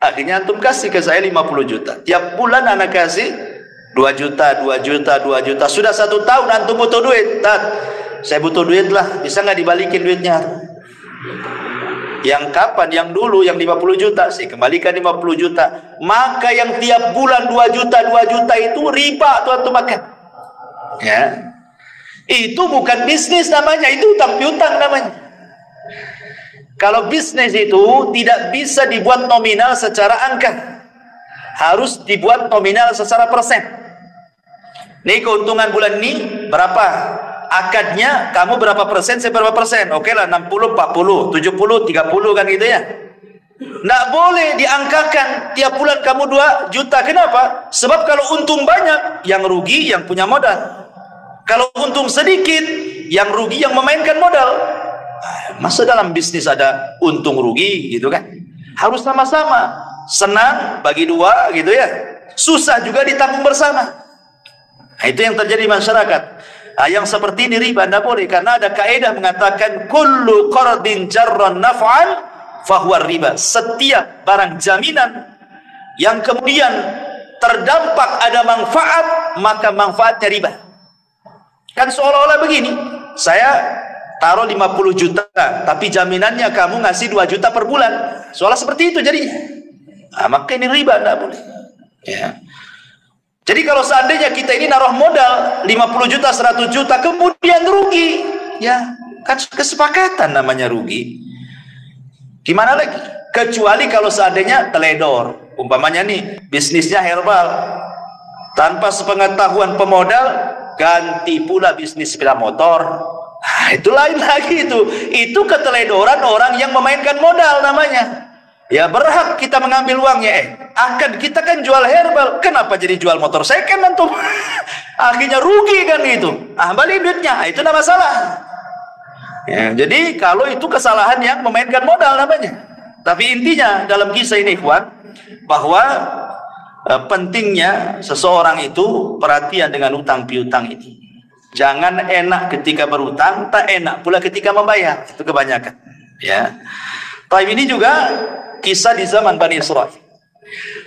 Akhirnya antum kasih ke saya 50 juta. Tiap bulan anak kasih 2 juta, 2 juta, 2 juta. Sudah 1 tahun antum butuh duit. Saya butuh duit lah. Bisa nggak dibalikin duitnya? Yang kapan? Yang dulu yang 50 juta. Saya kembalikan 50 juta. Maka yang tiap bulan 2 juta, 2 juta itu riba tuh antum makan. Ya. Itu bukan bisnis namanya. Itu utang piutang namanya. Kalau bisnis itu tidak bisa dibuat nominal secara angka, harus dibuat nominal secara persen. Nih keuntungan bulan ini berapa? Akadnya kamu berapa persen, saya berapa persen? Oke lah, 60, 40, 70, 30 kan gitu ya. Nggak boleh diangkakan tiap bulan kamu 2 juta. Kenapa? Sebab kalau untung banyak, yang rugi yang punya modal. Kalau untung sedikit, yang rugi yang memainkan modal. Masa dalam bisnis ada untung rugi gitu kan? Harus sama-sama, senang bagi 2 gitu ya, susah juga ditanggung bersama. Nah, itu yang terjadi di masyarakat. Nah, yang seperti ini riba tidak boleh, karena ada kaidah mengatakan kullu qardin jarran naf'an fahuwa riba. Setiap barang jaminan yang kemudian terdampak ada manfaat, maka manfaatnya riba. Kan seolah-olah begini, saya taruh 50 juta, tapi jaminannya kamu ngasih 2 juta per bulan. Soalnya seperti itu jadinya. Nah, maka ini riba, tidak boleh. Ya. Jadi kalau seandainya kita ini naruh modal 50 juta, 100 juta, kemudian rugi, ya kan kesepakatan namanya rugi. Gimana lagi? Kecuali kalau seandainya teledor. Umpamanya nih, bisnisnya herbal. Tanpa sepengetahuan pemodal, ganti pula bisnis sepeda motor. Nah, itu lain lagi itu. Itu keteledoran orang yang memainkan modal namanya. Ya berhak kita mengambil uangnya. Kita kan jual herbal, kenapa jadi jual motor second antum? Akhirnya rugi kan itu. Balik duitnya, itu tidak masalah. Ya, jadi kalau itu kesalahan yang memainkan modal namanya. Tapi intinya dalam kisah ini ikhwan, bahwa pentingnya seseorang itu perhatian dengan utang piutang ini. Jangan enak ketika berutang, tak enak pula ketika membayar. Itu kebanyakan. Ya. Tapi ini juga kisah di zaman Bani Israel.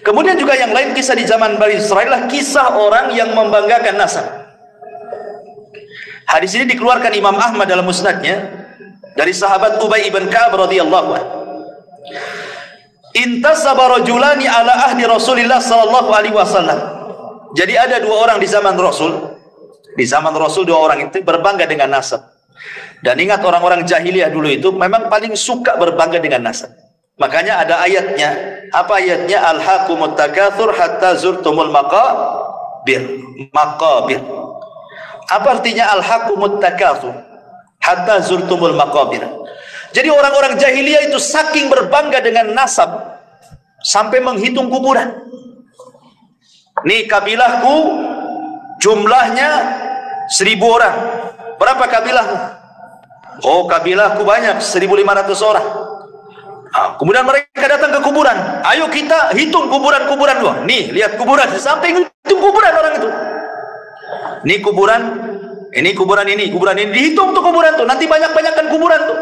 Kemudian juga yang lain kisah di zaman Bani Israel adalah kisah orang yang membanggakan nasab. Hadis ini dikeluarkan Imam Ahmad dalam musnadnya dari sahabat Ubay ibn Ka'ab radhiyallahu anhu. Intasaba rajulani ala ahli Rasulillah sallallahu alaihi wasallam. Jadi ada dua orang di zaman Rasul. Di zaman Rasul dua orang itu berbangga dengan nasab. Dan ingat orang-orang jahiliyah dulu itu memang paling suka berbangga dengan nasab. Makanya ada ayatnya. Apa ayatnya? Alhaqumut takatsur hatta zurtumul maqabir. Maqabir. Apa artinya alhaqumut takatsur hatta zurtumul maqabir? Jadi orang-orang jahiliyah itu saking berbangga dengan nasab sampai menghitung kuburan. Nih kabilahku jumlahnya 1000 orang. Berapa kabilahmu? Oh, kabilahku banyak, 1500 orang. Kemudian mereka datang ke kuburan. Ayo kita hitung kuburan-kuburan dulu. Nih, lihat kuburan. Sampai hitung kuburan orang itu. Ini kuburan, ini kuburan ini, kuburan ini. Dihitung tuh kuburan tuh. Nanti banyak-banyakkan kuburan tuh.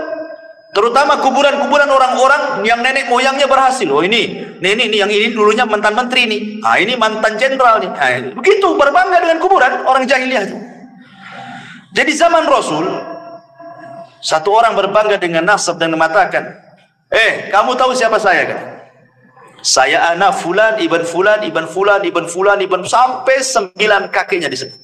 Terutama kuburan-kuburan orang-orang yang nenek moyangnya berhasil. Oh ini yang ini dulunya mantan menteri nih. Ini mantan jenderal nih. Begitu berbangga dengan kuburan orang jahiliyah itu. Jadi zaman Rasul, satu orang berbangga dengan nasab dan mengatakan, kamu tahu siapa saya kan? Saya anak fulan, ibn fulan, ibn fulan, ibn fulan, ibn sampai 9 kakeknya disebut.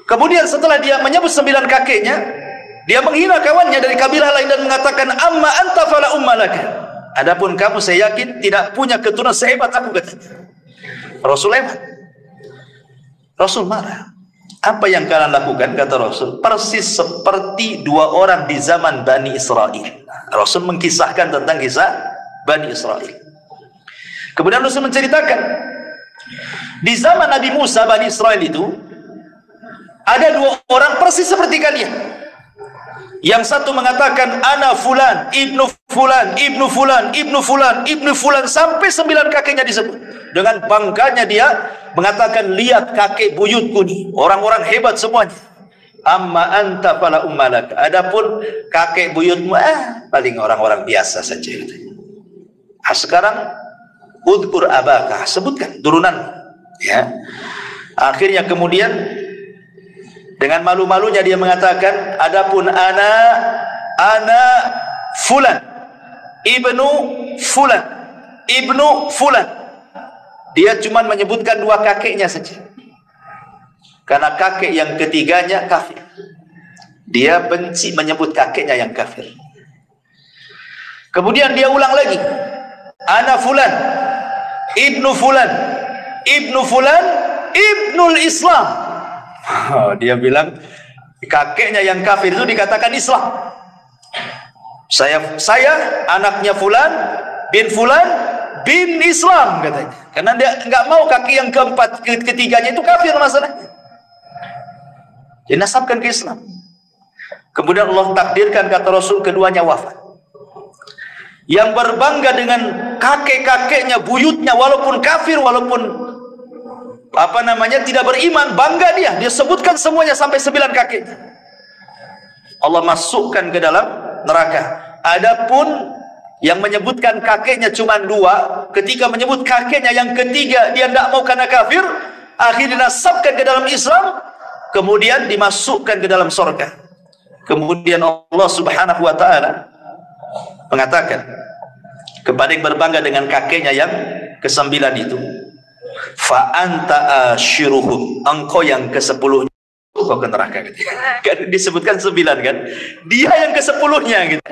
Kemudian setelah dia menyebut 9 kakeknya, dia menghina kawannya dari kabilah lain dan mengatakan, amma anta fala umma laka. Adapun kamu saya yakin tidak punya keturunan sehebat aku, katanya. Rasul hebat. Rasul marah. Apa yang kalian lakukan, kata Rasul, persis seperti 2 orang di zaman Bani Israel. Rasul mengkisahkan tentang kisah Bani Israel. Kemudian Rasul menceritakan, di zaman Nabi Musa, Bani Israel itu ada 2 orang persis seperti kalian. Yang satu mengatakan ana fulan, ibnu fulan, ibnu fulan, ibnu fulan, ibnu fulan, sampai 9 kakeknya disebut. Dengan bangganya dia mengatakan, lihat kakek buyutku nih, orang-orang hebat semuanya. Amma anta fala ummalak. Adapun kakek buyutmu paling orang-orang biasa saja. Sekarang udkur abaka, sebutkan turunan. Ya. Akhirnya kemudian dengan malu-malunya dia mengatakan, adapun ana fulan, ibnu fulan, ibnu fulan. Dia cuma menyebutkan 2 kakeknya saja. Karena kakek yang ketiganya kafir. Dia benci menyebut kakeknya yang kafir. Kemudian dia ulang lagi, ana fulan, ibnu fulan, ibnu fulan, ibnul Islam. Dia bilang kakeknya yang kafir itu dikatakan Islam. Saya anaknya fulan bin fulan bin Islam, katanya. Karena dia nggak mau kaki yang keempat, ketiganya itu kafir masalahnya. Dinasabkan ke Islam. Kemudian Allah takdirkan, kata Rasul, keduanya wafat. Yang berbangga dengan kakek-kakeknya, buyutnya, walaupun kafir, walaupun tidak beriman, bangga dia sebutkan semuanya sampai 9 kakeknya. Allah masukkan ke dalam neraka. Adapun yang menyebutkan kakeknya cuma 2, ketika menyebut kakeknya yang ketiga dia tidak mau karena kafir, akhirnya dinasabkan ke dalam Islam, kemudian dimasukkan ke dalam surga. Kemudian Allah Subhanahu wa taala mengatakan kepada yang berbangga dengan kakeknya yang ke-9 itu, fa anta ashiruhum, engkau yang ke-10 kau ke neraka gitu. Kan disebutkan 9 kan, dia yang ke-10-nya gitu.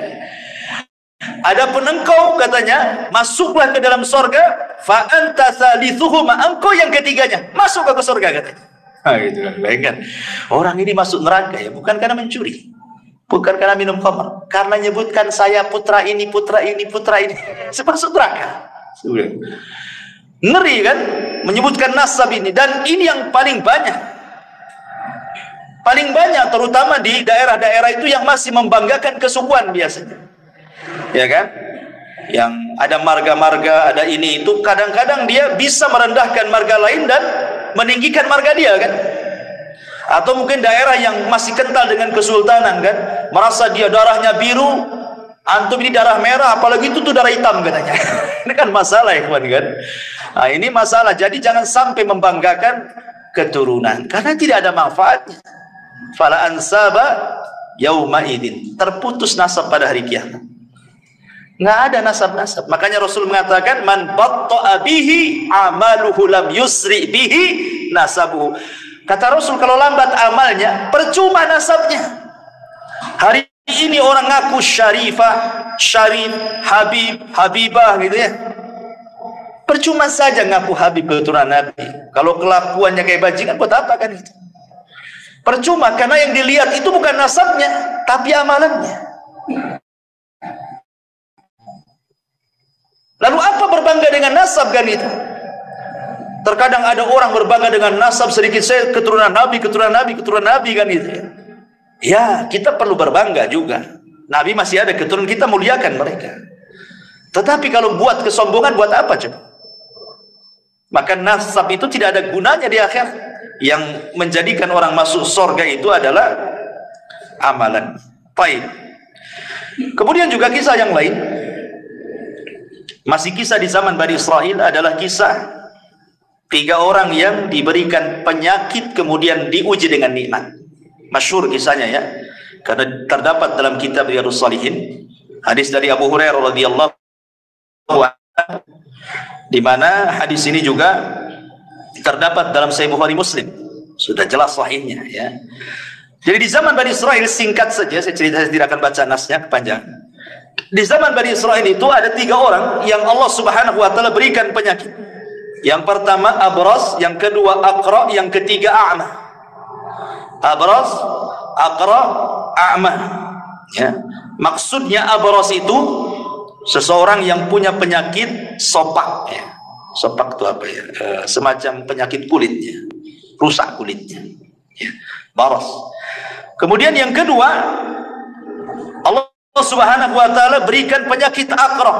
Adapun engkau katanya masuklah ke dalam surga, fa anta thalithuhum, engkau yang ketiganya masuk ke surga katanya. Nah, gitu kan. Bayangkan orang ini masuk neraka ya bukan karena mencuri, bukan karena minum khamr, karena nyebutkan saya putra ini, putra ini, putra ini, masuk neraka. Sudah. Ngeri kan menyebutkan nasab ini, dan ini yang paling banyak terutama di daerah-daerah itu yang masih membanggakan kesukuan biasanya, ya kan, yang ada marga-marga, ada ini itu, kadang-kadang dia bisa merendahkan marga lain dan meninggikan marga dia kan. Atau mungkin daerah yang masih kental dengan kesultanan kan, merasa dia darahnya biru, antum ini darah merah, apalagi itu tuh darah hitam katanya. Ini kan masalah ya kawan kan. Nah, ini masalah. Jadi jangan sampai membanggakan keturunan karena tidak ada manfaatnya. Fala ansaba yauma idin, terputus nasab pada hari kiamat. Nggak ada nasab-nasab. Makanya Rasul mengatakan man batta'a bihi amaluhu lam yusri bihi nasabuhu. Kata Rasul, kalau lambat amalnya percuma nasabnya. Hari ini orang ngaku syarifah, syarif, habib, habibah gitu ya, percuma saja ngaku habib keturunan Nabi. Kalau kelakuannya kayak bajingan buat apa kan itu? Percuma, karena yang dilihat itu bukan nasabnya tapi amalannya. Lalu apa berbangga dengan nasab kan itu? Terkadang ada orang berbangga dengan nasab sedikit, saya keturunan Nabi, keturunan Nabi, keturunan Nabi kan itu. Ya, kita perlu berbangga juga. Nabi masih ada keturunan, kita muliakan mereka. Tetapi kalau buat kesombongan, buat apa coba? Maka nasab itu tidak ada gunanya di akhir. Yang menjadikan orang masuk surga itu adalah amalan. Baik. Kemudian juga kisah yang lain, masih kisah di zaman Bani Israel, adalah kisah 3 orang yang diberikan penyakit kemudian diuji dengan nikmat. Masyhur kisahnya ya, karena terdapat dalam kitab Riyadhus Shalihin, hadis dari Abu Hurairah radhiyallahu anhu, di mana hadis ini juga terdapat dalam Sahih Bukhari Muslim, sudah jelas sahihnya ya. Jadi di zaman Bani Israel, singkat saja saya cerita, saya tidak akan baca nasnya kepanjangan. Di zaman Bani Israel itu ada 3 orang yang Allah Subhanahu wa taala berikan penyakit. Yang pertama abras, yang kedua aqra, yang ketiga a'ma. Abras, aqra, a'ma ya. Maksudnya abras itu seseorang yang punya penyakit sopak ya. Sopak itu apa ya? Semacam penyakit kulitnya, rusak kulitnya ya. Baras. Kemudian yang kedua, Allah Subhanahu wa taala berikan penyakit aqra,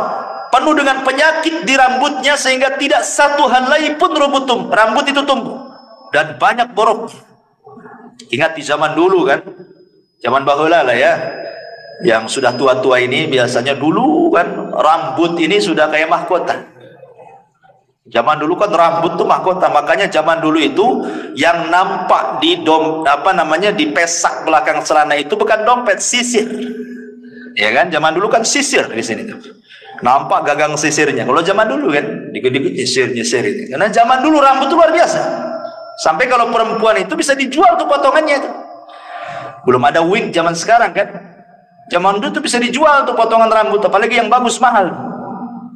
penuh dengan penyakit di rambutnya sehingga tidak satu helai pun rambut itu tumbuh dan banyak borok. Ingat di zaman dulu kan, zaman baheula lah ya, yang sudah tua-tua ini biasanya dulu kan rambut ini sudah kayak mahkota. Zaman dulu kan rambut tuh mahkota, makanya zaman dulu itu yang nampak di di pesak belakang celana itu bukan dompet, sisir. Ya kan, zaman dulu kan sisir di sini tuh. Nampak gagang sisirnya. Kalau zaman dulu kan dikit-dikit nyisir ini. Karena zaman dulu rambut itu luar biasa. Sampai kalau perempuan itu bisa dijual tuh potongannya itu. Belum ada wig zaman sekarang kan. Zaman dulu tuh bisa dijual tuh potongan rambut, apalagi yang bagus mahal.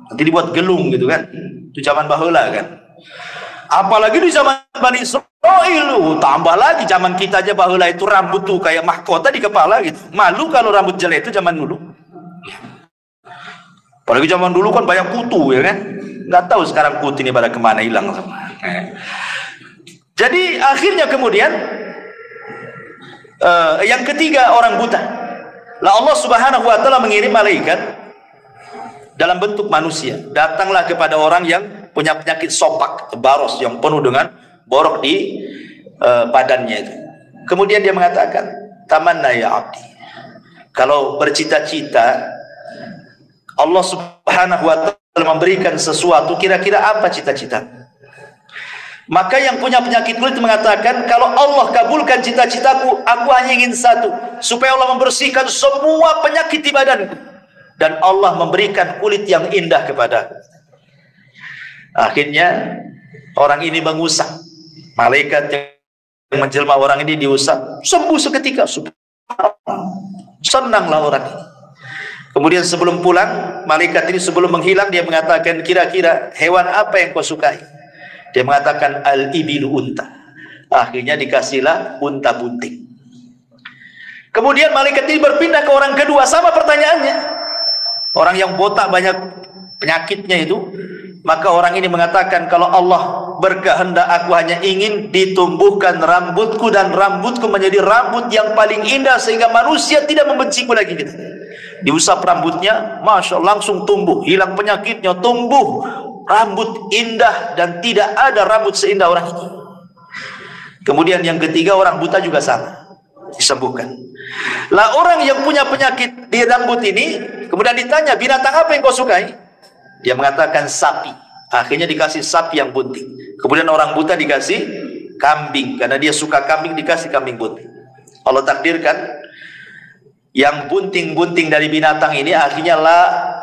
Nanti dibuat gelung gitu kan. Itu zaman baheula kan. Apalagi di zaman Bani Israil, tambah lagi zaman kita aja baheula itu rambut tuh kayak mahkota di kepala gitu. Malu kalau rambut jelek itu zaman dulu. Apalagi zaman dulu kan banyak kutu ya kan. Nggak tahu sekarang kutu ini pada kemana hilang. Jadi akhirnya kemudian yang ketiga orang buta. Lah Allah Subhanahu wa taala mengirim malaikat dalam bentuk manusia, datanglah kepada orang yang punya penyakit sopak, baros, yang penuh dengan borok di badannya itu. Kemudian dia mengatakan, tamanna ya abdi, kalau bercita-cita Allah Subhanahu wa memberikan sesuatu, kira-kira apa cita-cita? Maka yang punya penyakit kulit mengatakan, kalau Allah kabulkan cita-citaku, aku hanya ingin satu, supaya Allah membersihkan semua penyakit di badanku, dan Allah memberikan kulit yang indah kepadaku. Akhirnya orang ini mengusap, malaikat yang menjelma orang ini diusap, sembuh seketika. Senanglah orang ini. Kemudian sebelum pulang, malaikat ini sebelum menghilang, dia mengatakan, kira-kira hewan apa yang kau sukai? Dia mengatakan, al-ibilu, unta. Akhirnya dikasihlah unta bunting. Kemudian malaikat ini berpindah ke orang kedua, sama pertanyaannya. Orang yang botak banyak penyakitnya itu, maka orang ini mengatakan, kalau Allah berkehendak, aku hanya ingin ditumbuhkan rambutku, dan rambutku menjadi rambut yang paling indah sehingga manusia tidak membenciku lagi. Diusap rambutnya, Masya Allah, langsung tumbuh, hilang penyakitnya, tumbuh rambut indah, dan tidak ada rambut seindah orang ini. Kemudian yang ketiga, orang buta juga sama, disembuhkan. Lah orang yang punya penyakit di rambut ini, kemudian ditanya, binatang apa yang kau sukai? Dia mengatakan sapi. Akhirnya dikasih sapi yang bunting. Kemudian orang buta dikasih kambing, karena dia suka kambing, dikasih kambing bunting. Allah takdirkan yang bunting-bunting dari binatang ini akhirnya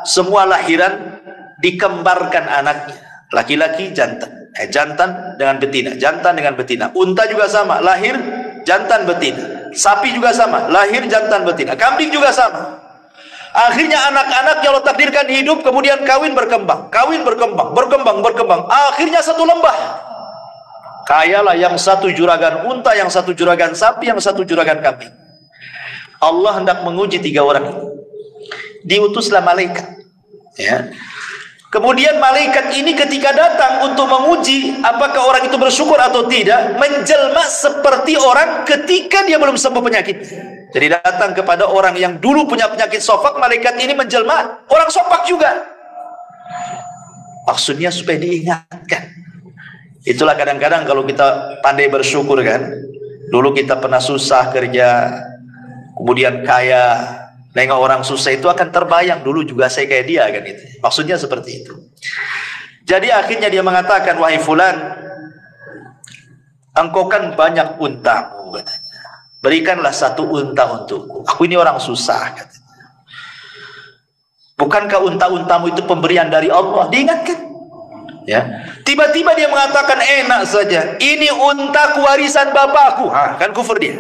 semua lahiran dikembarkan anaknya, laki-laki jantan, jantan dengan betina, jantan dengan betina. Unta juga sama, lahir jantan betina. Sapi juga sama, lahir jantan betina. Kambing juga sama. Akhirnya anak-anaknya Allah takdirkan hidup, kemudian kawin berkembang, berkembang. Akhirnya satu lembah. Kayalah yang satu juragan unta, yang satu juragan sapi, yang satu juragan kambing. Allah hendak menguji tiga orang ini. Diutuslah malaikat. Ya. Kemudian malaikat ini ketika datang untuk menguji apakah orang itu bersyukur atau tidak, menjelma seperti orang ketika dia belum sembuh penyakit. Jadi datang kepada orang yang dulu punya penyakit sofak, malaikat ini menjelma orang sofak juga. Maksudnya supaya diingatkan. Itulah kadang-kadang kalau kita pandai bersyukur kan. Dulu kita pernah susah kerja, kemudian kaya, nengok orang susah, itu akan terbayang dulu juga saya kayak dia kan itu. Maksudnya seperti itu. Jadi akhirnya dia mengatakan, wahai fulan, engkau kan banyak untamu, katanya. Berikanlah satu unta untukku. Aku ini orang susah, katanya. Bukankah unta-untamu itu pemberian dari Allah? Diingatkan. Ya. Tiba-tiba dia mengatakan, enak saja. Ini untaku warisan bapakku. Kan kufur dia.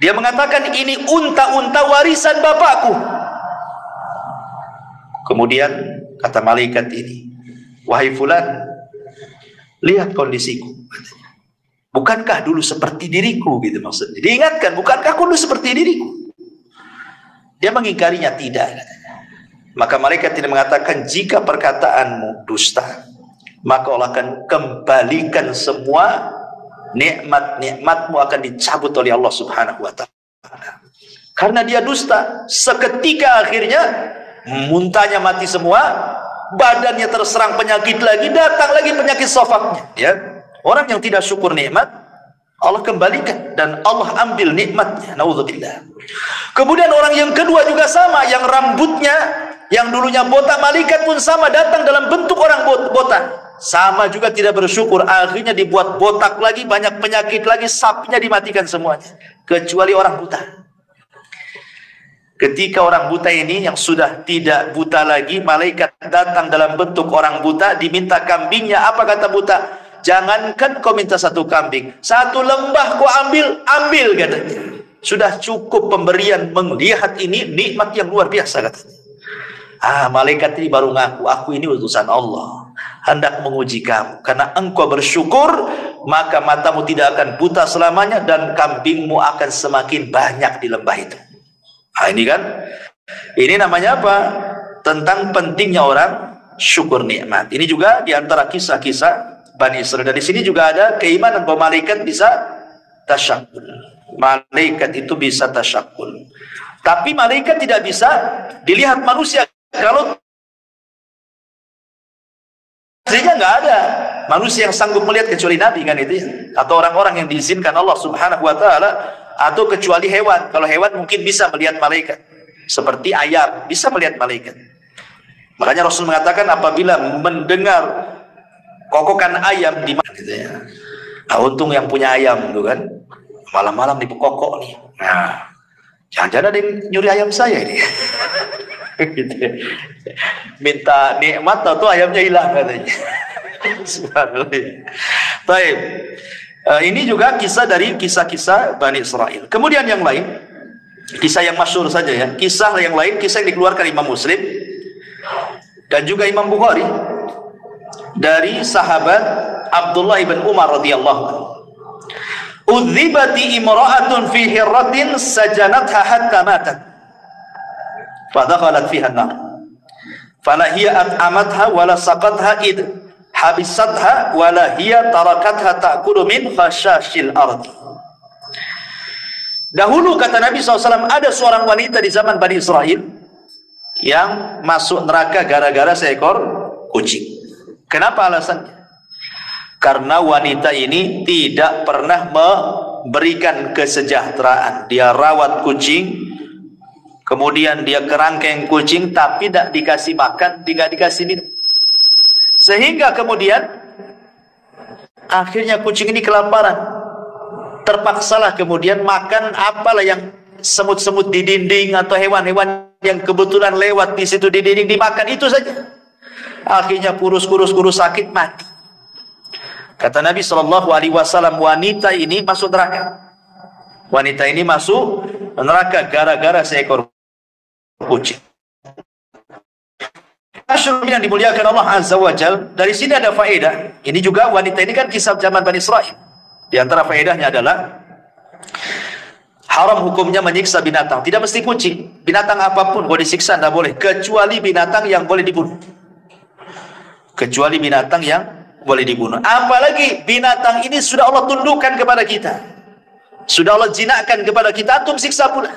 Dia mengatakan, ini unta-unta warisan bapakku. Kemudian kata malaikat ini, wahai fulan, lihat kondisiku. Bukankah dulu seperti diriku, gitu maksudnya. Diingatkan, bukankah aku dulu seperti diriku? Dia mengingkarinya, tidak. Maka malaikat ini mengatakan, jika perkataanmu dusta, maka Allah akan kembalikan semua nikmat-nikmatmu, akan dicabut oleh Allah Subhanahu wa ta'ala. Karena dia dusta, seketika akhirnya muntahnya mati semua, badannya terserang penyakit lagi, datang lagi penyakit sofaknya. Ya. Orang yang tidak syukur nikmat, Allah kembalikan dan Allah ambil nikmatnya. Naudzubillah. Kemudian orang yang kedua juga sama, yang rambutnya yang dulunya botak, malaikat pun sama, datang dalam bentuk orang botak. Sama juga tidak bersyukur, akhirnya dibuat botak lagi, banyak penyakit lagi, sapinya dimatikan semuanya, kecuali orang buta. Ketika orang buta ini yang sudah tidak buta lagi, malaikat datang dalam bentuk orang buta, diminta kambingnya. Apa kata buta? Jangankan kau minta satu kambing, satu lembah kau ambil katanya. Sudah cukup pemberian, melihat ini nikmat yang luar biasa katanya. Malaikat ini baru ngaku, aku ini utusan Allah, hendak menguji kamu. Karena engkau bersyukur, maka matamu tidak akan buta selamanya, dan kambingmu akan semakin banyak di lembah itu. Ini kan, ini namanya apa? Tentang pentingnya orang syukur nikmat. Ini juga diantara kisah-kisah Bani Israil. Dan di sini juga ada keimanan bahwa malaikat bisa tasyakul. Malaikat itu bisa tasyakul. Tapi malaikat tidak bisa dilihat manusia. Kalau aslinya nggak ada manusia yang sanggup melihat kecuali Nabi kan itu ya. Atau orang-orang yang diizinkan Allah Subhanahu wa ta'ala, atau kecuali hewan. Kalau hewan mungkin bisa melihat malaikat. Seperti ayam bisa melihat malaikat. Makanya Rasul mengatakan apabila mendengar kokokan ayam di mana gitu ya. Nah, untung yang punya ayam itu kan, malam-malam dipekokok nih. Nah, jangan-jangan ada yang nyuri ayam saya ini. Gitu ya. Minta nikmat atau ayamnya hilang katanya. Subhanallah. Baik. Ini juga kisah dari kisah-kisah Bani Israel. Kemudian yang lain, kisah yang masyhur saja ya. Kisah yang lain, kisah yang dikeluarkan Imam Muslim dan juga Imam Bukhari dari sahabat Abdullah ibn Umar radhiyallahu anhu. Udzibati imra'atun fi hirratin sajanatha hatta matat. Fadakhalat fiha an-nar. Fala hiya at'amatha wala saqatha id habisatha wala hiya tarakatha ta'kulu min khashashil ardi. Dahulu kata Nabi SAW, ada seorang wanita di zaman Bani Israel yang masuk neraka gara-gara seekor kucing. Kenapa alasannya? Karena wanita ini tidak pernah memberikan kesejahteraan. Dia rawat kucing, kemudian dia kerangkeng kucing, tapi tidak dikasih makan, tidak dikasih minum. Sehingga kemudian akhirnya kucing ini kelaparan. Terpaksalah kemudian makan apalah yang semut-semut di dinding atau hewan-hewan yang kebetulan lewat di situ di dinding, dimakan itu saja. Akhirnya kurus sakit mati. Kata Nabi SAW, wanita ini masuk neraka. Wanita ini masuk neraka gara-gara seekor kucing. Yang dimuliakan Allah Azza wa Jal, dari sini ada faedah. Ini juga wanita ini kan kisah zaman Bani Israel. Di antara faedahnya adalah haram hukumnya menyiksa binatang. Tidak mesti kucing, binatang apapun boleh disiksa, tidak boleh, kecuali binatang yang boleh dibunuh. Kecuali binatang yang boleh dibunuh. Apalagi binatang ini sudah Allah tundukkan kepada kita, sudah Allah jinakkan kepada kita, antum siksa pula.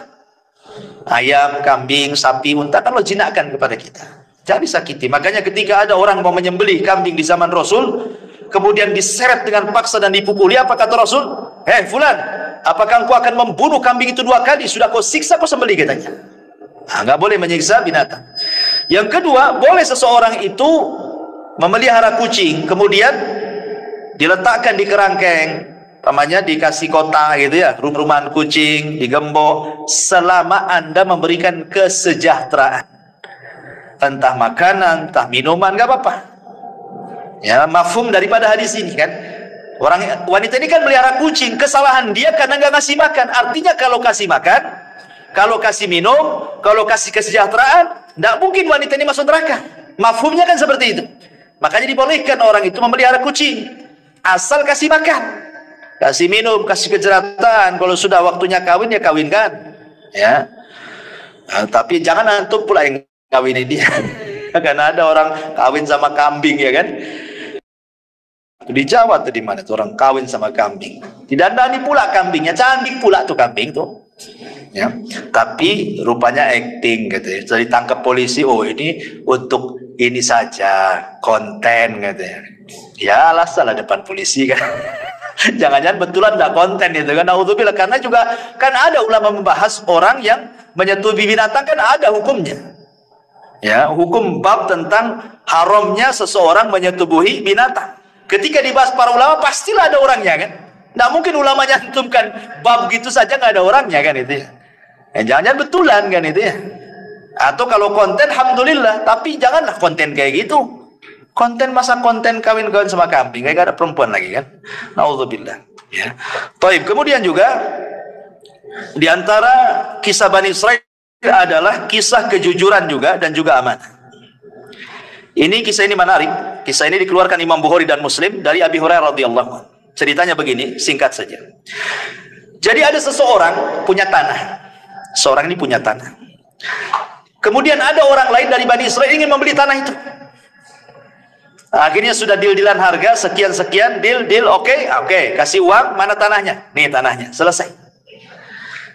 Ayam, kambing, sapi, unta kan Allah jinakkan kepada kita, jangan disakiti. Makanya ketika ada orang mau menyembelih kambing di zaman Rasul, kemudian diseret dengan paksa dan dipukuli, apa kata Rasul? Hei fulan, apakah engkau akan membunuh kambing itu 2 kali? Sudah kau siksa, kau sembelih, katanya. Nah, nggak boleh menyiksa binatang. Yang kedua, boleh seseorang itu memelihara kucing, kemudian diletakkan di kerangkeng, namanya dikasih kota gitu ya, rumah-rumahan kucing, digembok, selama Anda memberikan kesejahteraan. Entah makanan, entah minuman, nggak apa-apa. Ya, mafhum daripada hadis ini kan. Wanita ini kan melihara kucing, kesalahan dia karena nggak ngasih makan. Artinya kalau kasih makan, kalau kasih minum, kalau kasih kesejahteraan, tidak mungkin wanita ini masuk neraka. Mafhumnya kan seperti itu. Makanya dibolehkan orang itu memelihara kucing, asal kasih makan, kasih minum, kasih kesejahteraan. Kalau sudah waktunya kawin, ya kawinkan. Ya. Nah, tapi jangan antum pula yang kawinin dia. Karena ada orang kawin sama kambing, ya kan? Di Jawa tuh di mana tuh orang kawin sama kambing, didandani pula kambingnya, cantik pula tuh kambing tuh, ya. Tapi rupanya acting gitu ya. Jadi tangkap polisi, oh ini untuk ini saja konten gitu ya. Ya alasan lah depan polisi kan. Jangan-jangan betulan nggak konten itu kan. Naudzubillah, karena juga kan ada ulama membahas orang yang menyetubi binatang kan ada hukumnya. Ya, hukum bab tentang haramnya seseorang menyetubuhi binatang. Ketika dibahas para ulama, pastilah ada orangnya kan. Nggak mungkin ulama nyantumkan bab gitu saja nggak ada orangnya kan itu ya. Jangan-jangan betulan kan itu ya. Atau kalau konten, alhamdulillah. Tapi janganlah konten kayak gitu. Konten masa konten kawin-kawin sama kambing, kayak gak ada perempuan lagi kan. Naudzubillah. Ya. Taib. Kemudian juga di antara kisah Bani Israel adalah kisah kejujuran juga dan juga amanah. Kisah ini menarik. Kisah ini dikeluarkan Imam Bukhari dan Muslim dari Abi Hurairah radhiyallahu anhu. Ceritanya begini, singkat saja. Jadi ada seseorang punya tanah. Seorang ini punya tanah. Kemudian ada orang lain dari Bani Israel ingin membeli tanah itu. Akhirnya sudah deal-dealan harga sekian-sekian, deal, oke, kasih uang, mana tanahnya? Nih tanahnya, selesai.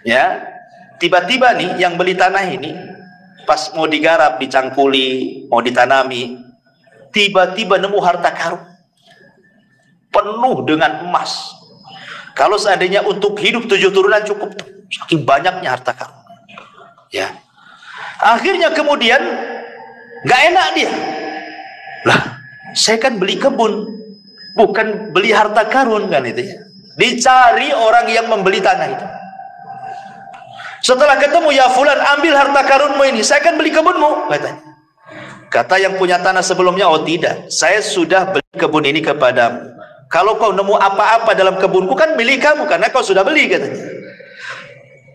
Ya. Tiba-tiba nih yang beli tanah ini pas mau digarap, dicangkuli, mau ditanami, tiba-tiba nemu harta karun penuh dengan emas. Kalau seandainya untuk hidup 7 turunan cukup tuh, saking banyaknya harta karun. Ya. Akhirnya kemudian nggak enak dia. Lah, saya kan beli kebun, bukan beli harta karun kan itu ya. Dicari orang yang membeli tanah itu. Setelah ketemu, ya fulan, ambil harta karunmu ini, saya kan beli kebunmu, katanya. Kata yang punya tanah sebelumnya, oh tidak, saya sudah beli kebun ini kepadamu. Kalau kau nemu apa-apa dalam kebunku kan milik kamu, karena kau sudah beli, katanya.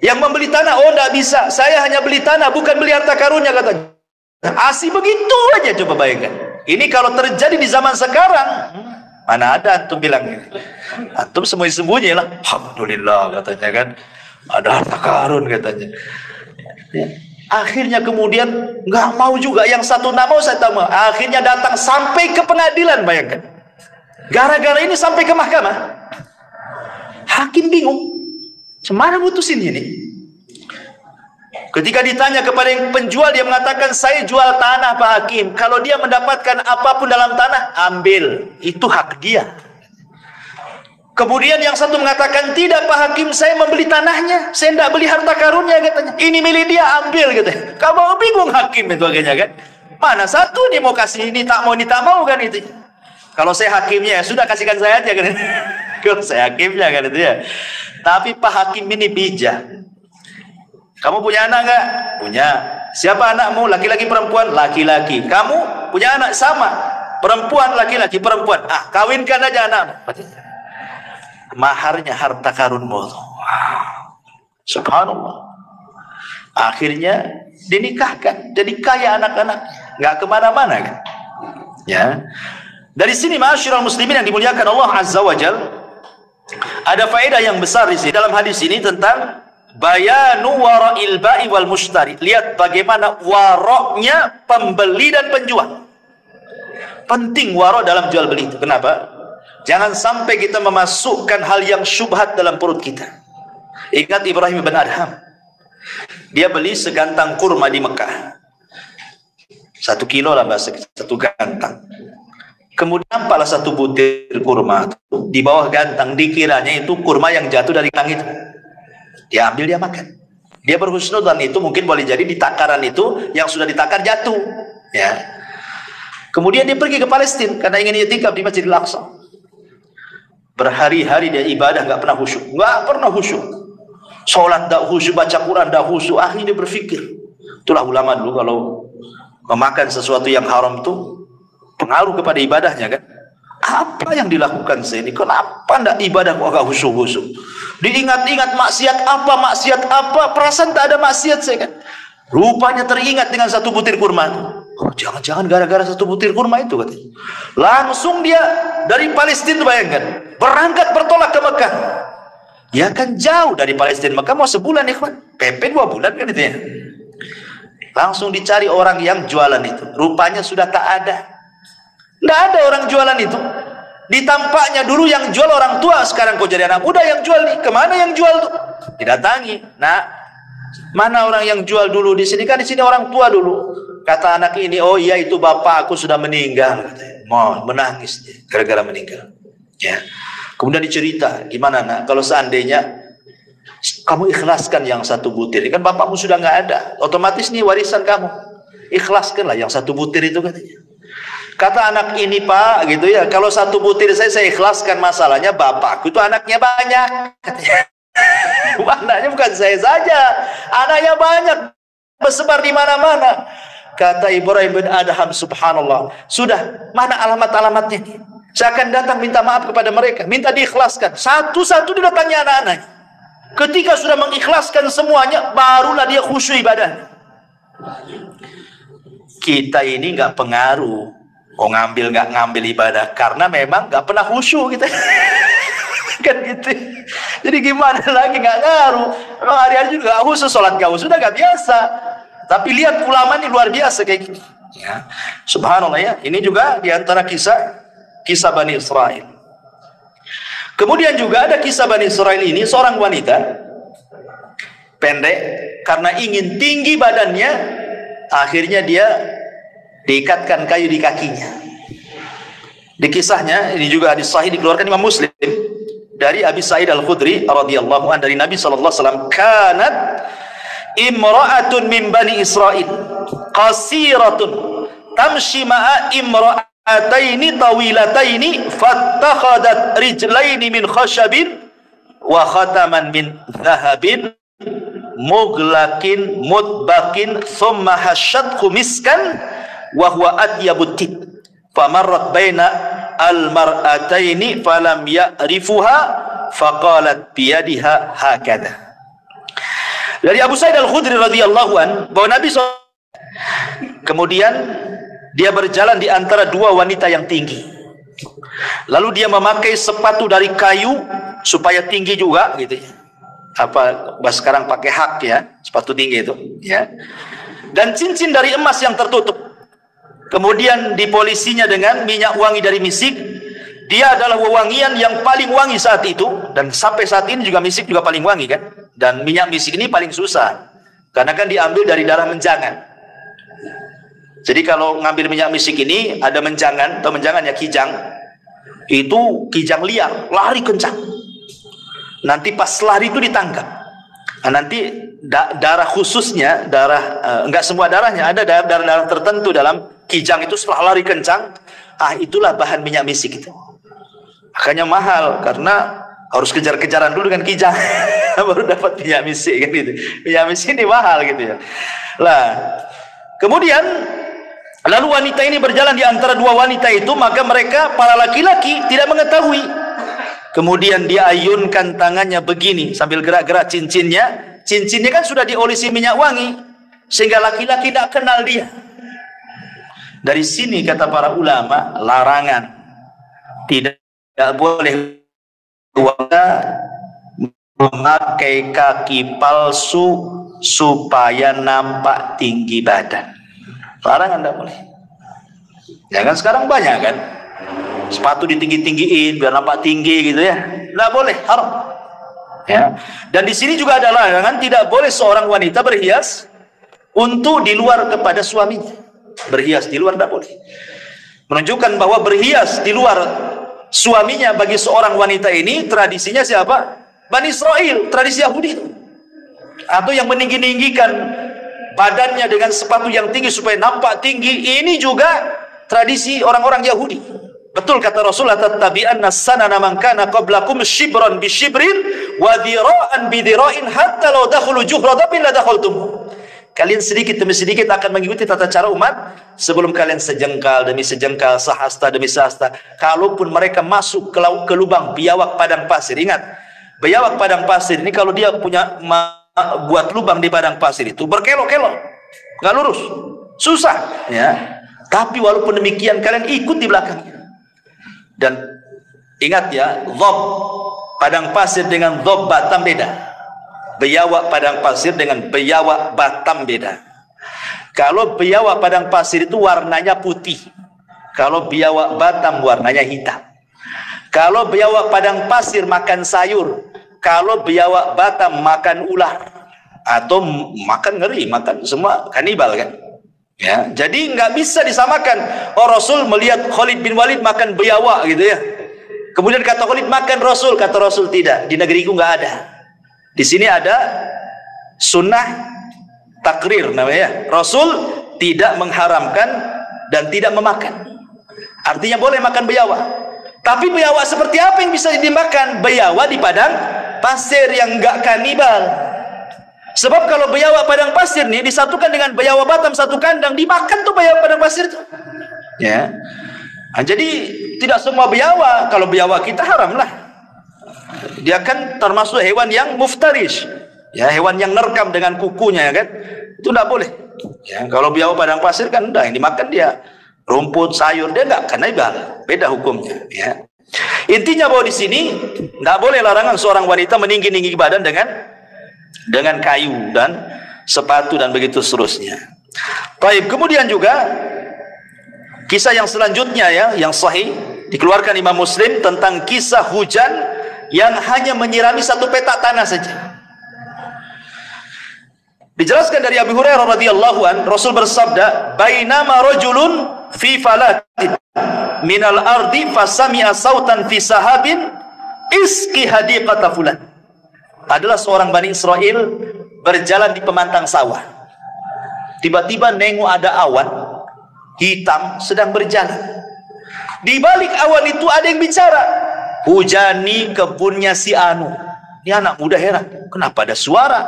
Yang membeli tanah, oh tidak bisa, saya hanya beli tanah, bukan beli harta karunnya, katanya. Asih begitu aja, coba bayangkan. Ini kalau terjadi di zaman sekarang, mana ada antum bilang ini? Antum sembunyi-sembunyi lah. Alhamdulillah, katanya kan, ada harta karun, katanya. Ya. Akhirnya kemudian nggak mau juga, yang satu nggak mau, saya tahu. Akhirnya datang sampai ke pengadilan, bayangkan. Gara-gara ini sampai ke mahkamah. Hakim bingung, semana mutusin ini. Ketika ditanya kepada yang penjual, dia mengatakan, saya jual tanah Pak Hakim. Kalau dia mendapatkan apapun dalam tanah, ambil, itu hak dia. Kemudian yang satu mengatakan, tidak Pak Hakim, saya membeli tanahnya, saya tidak beli harta karunnya, katanya. Ini milik dia, ambil, katanya. Kamu bingung hakim itu akhirnya kan. Mana satu nih mau kasih ini tak mau kan itu. Kalau saya hakimnya, ya sudah kasihkan saya aja kan. Kalau saya hakimnya kan itu ya. Tapi Pak Hakim ini bijak. Kamu punya anak nggak? Punya. Siapa anakmu? Laki-laki perempuan? Laki-laki. Kamu punya anak? Sama. Perempuan, laki-laki, perempuan. Ah, kawinkan aja anakmu. Maharnya harta karunmu. Wow. Subhanallah. Akhirnya dinikahkan. Jadi kaya anak-anak. Nggak kemana-mana kan? Ya. Dari sini ma'asyiral muslimin yang dimuliakan Allah Azza wa Jal, ada faedah yang besar di sini dalam hadis ini tentang bayanu wara'il ba'i wal mushtari. Lihat bagaimana waroknya pembeli dan penjual. Penting warok dalam jual beli itu. Kenapa? Jangan sampai kita memasukkan hal yang syubhat dalam perut kita. Ingat Ibrahim bin Adham. Dia beli segantang kurma di Mekah. 1 kilo lah bahasa, 1 gantang. Kemudian nampaklah 1 butir kurma di bawah gantang. Dikiranya itu kurma yang jatuh dari gantang itu. Dia ambil, dia makan. Dia berhusnudzan itu mungkin boleh jadi di takaran itu yang sudah ditakar jatuh. Ya. Kemudian dia pergi ke Palestina karena ingin i'tikaf di Masjidil Aqsa. Berhari-hari dia ibadah nggak pernah khusyuk, nggak pernah khusyuk. Sholat nggak khusyuk, baca Quran nggak khusyuk. Akhirnya dia berpikir, itulah ulama dulu kalau memakan sesuatu yang haram tuh pengaruh kepada ibadahnya kan. Apa yang dilakukan saya ini? Kenapa ndak ibadah kok agak khusyuk-khusyuk? Diingat-ingat maksiat apa, perasaan tak ada maksiat saya kan. Rupanya teringat dengan 1 butir kurma. Oh, jangan-jangan gara-gara 1 butir kurma itu katanya. Langsung dia dari Palestina, bayangkan, berangkat bertolak ke Mekah. Ya kan jauh dari Palestina Mekah, mau sebulan ikhwan. PP 2 bulan kan itu ya. Langsung dicari orang yang jualan itu. Rupanya sudah tak ada. Nggak ada orang jualan itu. Ditampaknya dulu yang jual orang tua, sekarang kok jadi anak muda yang jual nih. Kemana yang jual tuh? Didatangi. Nah, mana orang yang jual dulu di sini? Kan di sini orang tua dulu. Kata anak ini, oh iya itu bapak aku sudah meninggal. Mau menangis dia gara-gara meninggal. Ya. Kemudian dicerita, gimana nak? Kalau seandainya kamu ikhlaskan yang 1 butir, kan bapakmu sudah nggak ada. Otomatis nih warisan kamu. Ikhlaskanlah yang 1 butir itu katanya. Kata anak ini, Pak, gitu ya, kalau 1 butir saya ikhlaskan, masalahnya bapakku itu anaknya banyak. Anaknya bukan saya saja, anaknya banyak, bersebar di mana-mana. Kata Ibrahim bin Adham, subhanallah, sudah, mana alamat-alamatnya? Saya akan datang minta maaf kepada mereka, minta diikhlaskan. Satu-satu didatangi anak-anaknya. Ketika sudah mengikhlaskan semuanya, barulah dia khusyuk ibadah. Kita ini nggak pengaruh. Oh, ngambil nggak ngambil ibadah karena memang nggak pernah khusyuk kita. Kan gitu. Jadi gimana lagi, nggak ngaruh. Memang hari-hari juga nggak khusyuk, sholat nggak khusyuk, udah nggak biasa. Tapi lihat ulama ini luar biasa kayak gini. Ya. Subhanallah ya. Ini juga diantara kisah Bani Israel. Kemudian juga ada kisah Bani Israel ini, seorang wanita pendek karena ingin tinggi badannya, akhirnya dia diikatkan kayu di kakinya. Di kisahnya ini juga hadis sahih dikeluarkan Imam Muslim dari Abi Sa'id Al-Khudri radhiyallahu anhu dari Nabi sallallahu alaihi wasallam, kanat imra'atun min Bani Israil qasiratun tamshi ma'a imra'ataini tawilataini fattakhadat rijlaini min khashabin wa khataman min dhahabin mughlaqin mutbaqin thumma hasyathu miskan wa huwa atyabut tib famarrat baina al-mar'ataini falam ya'rifuha faqalat biyadiha hakadha. Dari Abu Sa'id Al-Khudri radhiyallahu an bahwa Nabi SAW kemudian dia berjalan di antara dua wanita yang tinggi. Lalu dia memakai sepatu dari kayu supaya tinggi juga gitu ya. Apa sekarang pakai hak ya, sepatu tinggi itu ya. Dan cincin dari emas yang tertutup. Kemudian dipolisinya dengan minyak wangi dari misik. Dia adalah wewangian yang paling wangi saat itu, dan sampai saat ini juga misik juga paling wangi kan. Dan minyak misik ini paling susah karena kan diambil dari darah menjangan. Jadi kalau ngambil minyak misik ini ada menjangan, atau menjangan ya kijang. Itu kijang liar, lari kencang. Nanti pas lari itu ditangkap. Nah, nanti darah khususnya, enggak semua darahnya, ada darah-darah tertentu dalam kijang itu setelah lari kencang, itulah bahan minyak misik itu. Makanya mahal karena harus kejar-kejaran dulu dengan kijang baru dapat minyak misik kan gitu. Minyak misik ini mahal gitu ya. Lah, kemudian lalu wanita ini berjalan di antara dua wanita itu, maka mereka para laki-laki tidak mengetahui. Kemudian dia ayunkan tangannya begini sambil gerak-gerak cincinnya. Cincinnya kan sudah diolesi minyak wangi sehingga laki-laki tidak kenal dia. Dari sini kata para ulama, larangan tidak boleh wanita memakai kaki palsu supaya nampak tinggi badan. Larangan tidak boleh. Ya kan sekarang banyak kan sepatu ditinggi-tinggiin biar nampak tinggi gitu ya. Tidak boleh, haram. Ya. Dan di sini juga ada larangan tidak boleh seorang wanita berhias untuk di luar kepada suaminya. Berhias di luar tidak boleh. Menunjukkan bahwa berhias di luar suaminya bagi seorang wanita ini tradisinya siapa? Bani Israel, tradisi Yahudi itu. Atau yang meninggi-ninggikan badannya dengan sepatu yang tinggi supaya nampak tinggi, ini juga tradisi orang-orang Yahudi. Betul kata Rasulullah, tattabi'anna sanana man kana qablakum shibran bi shibrin wa dhira'an bi dhira'in hatta law dakhulu juhra dabin la dakhaltum. Kalian sedikit demi sedikit akan mengikuti tata cara umat sebelum kalian sejengkal demi sejengkal, sehasta demi sehasta. Kalaupun mereka masuk ke lubang biawak padang pasir, ingat, biawak padang pasir ini kalau dia punya buat lubang di padang pasir itu berkelok-kelok, nggak lurus, susah ya. Tapi walaupun demikian kalian ikut di belakangnya. Dan ingat ya, dhob padang pasir dengan dhob Batam beda. Biawak padang pasir dengan biawak Batam beda. Kalau biawak padang pasir itu warnanya putih, kalau biawak Batam warnanya hitam. Kalau biawak padang pasir makan sayur, kalau biawak Batam makan ular atau makan ngeri, makan semua kanibal kan. Ya, jadi nggak bisa disamakan. Oh, Rasul melihat Khalid bin Walid makan biawak gitu ya. Kemudian kata Khalid makan Rasul, kata Rasul tidak. Di negeriku nggak ada. Di sini ada sunnah takrir namanya. Rasul tidak mengharamkan dan tidak memakan. Artinya boleh makan biawak. Tapi biawak seperti apa yang bisa dimakan? Biawak di padang pasir yang enggak kanibal. Sebab kalau biawak padang pasir nih disatukan dengan biawak Batam satu kandang, dimakan tuh biawak padang pasir tuh. Ya. Nah, jadi tidak semua biawak. Kalau biawak kita haram lah. Dia kan termasuk hewan yang muftarish, ya, hewan yang nerkam dengan kukunya, ya kan, itu tidak boleh. Ya, kalau biawak padang pasir kan udah yang dimakan dia rumput, sayur, dia enggak kanibal, beda hukumnya. Ya. Intinya bahwa di sini tidak boleh larangan seorang wanita meninggi-tinggi badan dengan kayu dan sepatu dan begitu seterusnya. Baik, kemudian juga kisah yang selanjutnya ya, yang sahih dikeluarkan Imam Muslim tentang kisah hujan yang hanya menyirami satu petak tanah saja. Dijelaskan dari Abu Hurairah radhiyallahu an, Rasul bersabda, "Bainama rajulun fi falatin minal ardi fasami'a sautan fi sahabin iski hadiqata fulan." Adalah seorang Bani Israel berjalan di pemantang sawah. Tiba-tiba nengok ada awan hitam sedang berjalan. Di balik awan itu ada yang bicara, hujani kebunnya si Anu. Ini anak muda heran, kenapa ada suara?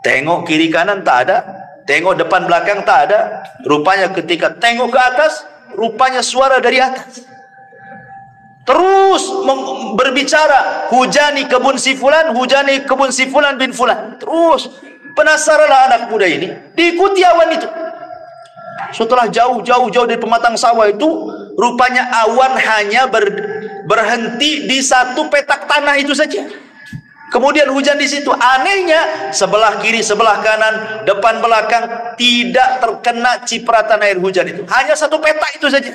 Tengok kiri kanan tak ada, tengok depan belakang tak ada. Rupanya ketika tengok ke atas, rupanya suara dari atas. Terus berbicara, hujani kebun si fulan, hujani kebun si fulan bin fulan. Terus penasaranlah anak muda ini, diikuti awan itu. Setelah jauh dari pematang sawah itu, rupanya awan hanya berhenti di satu petak tanah itu saja. Kemudian hujan di situ. Anehnya, sebelah kiri, sebelah kanan, depan belakang tidak terkena cipratan air hujan itu. Hanya satu petak itu saja.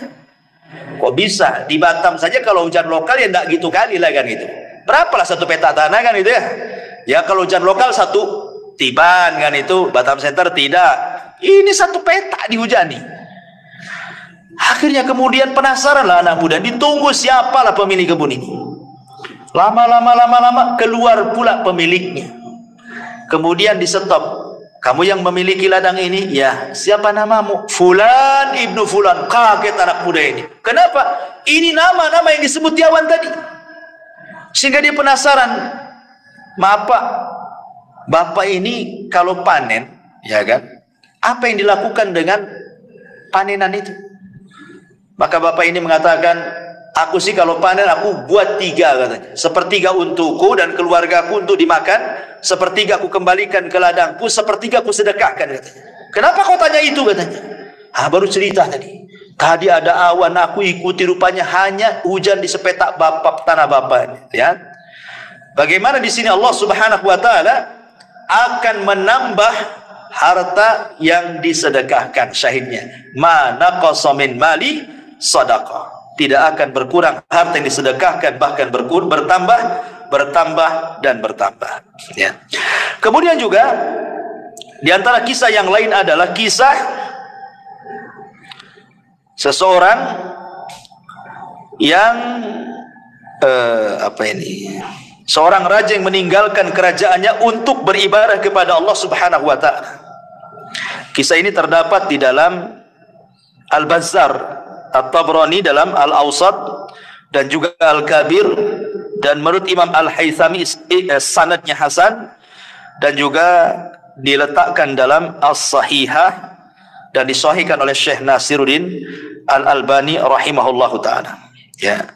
Kok bisa? Di Batam saja kalau hujan lokal ya enggak gitu kali lah kan gitu. Berapalah satu petak tanah kan itu ya? Ya kalau hujan lokal satu tiban kan itu, Batam Center tidak. Ini satu petak dihujani. Akhirnya kemudian penasaran lah anak muda, ditunggu siapalah pemilik kebun ini. Lama keluar pula pemiliknya. Kemudian di stop. Kamu yang memiliki ladang ini? Ya. Siapa namamu? Fulan ibnu Fulan. Kaget anak muda ini. Kenapa? Ini nama-nama yang disebut di awan tadi. Sehingga dia penasaran. Maaf Pak, Bapak ini kalau panen, ya kan? Apa yang dilakukan dengan panenan itu? Maka Bapak ini mengatakan, aku sih kalau panen aku buat 3 katanya. 1/3 untukku dan keluargaku untuk dimakan, 1/3 aku kembalikan ke ladangku, 1/3 aku sedekahkan katanya. Kenapa kau tanya itu katanya? Baru cerita tadi. Tadi ada awan aku ikuti, rupanya hanya hujan di sepetak tanah Bapak. Ya. Bagaimana di sini Allah Subhanahu wa taala akan menambah harta yang disedekahkan, syahidnya. Ma naqasa min mali sadaqah. Tidak akan berkurang harta yang disedekahkan, bahkan bertambah dan bertambah. Ya. Kemudian juga di antara kisah yang lain adalah kisah seseorang yang seorang raja yang meninggalkan kerajaannya untuk beribadah kepada Allah Subhanahu wa taala. Kisah ini terdapat di dalam Al-Bazzar, At-Tabrani dalam Al-Awsat, dan juga Al-Kabir, dan menurut Imam Al-Haythami sanadnya hasan, dan juga diletakkan dalam As-Sahihah dan disahihkan oleh Syekh Nasiruddin Al-Albani rahimahullahu taala. Ya.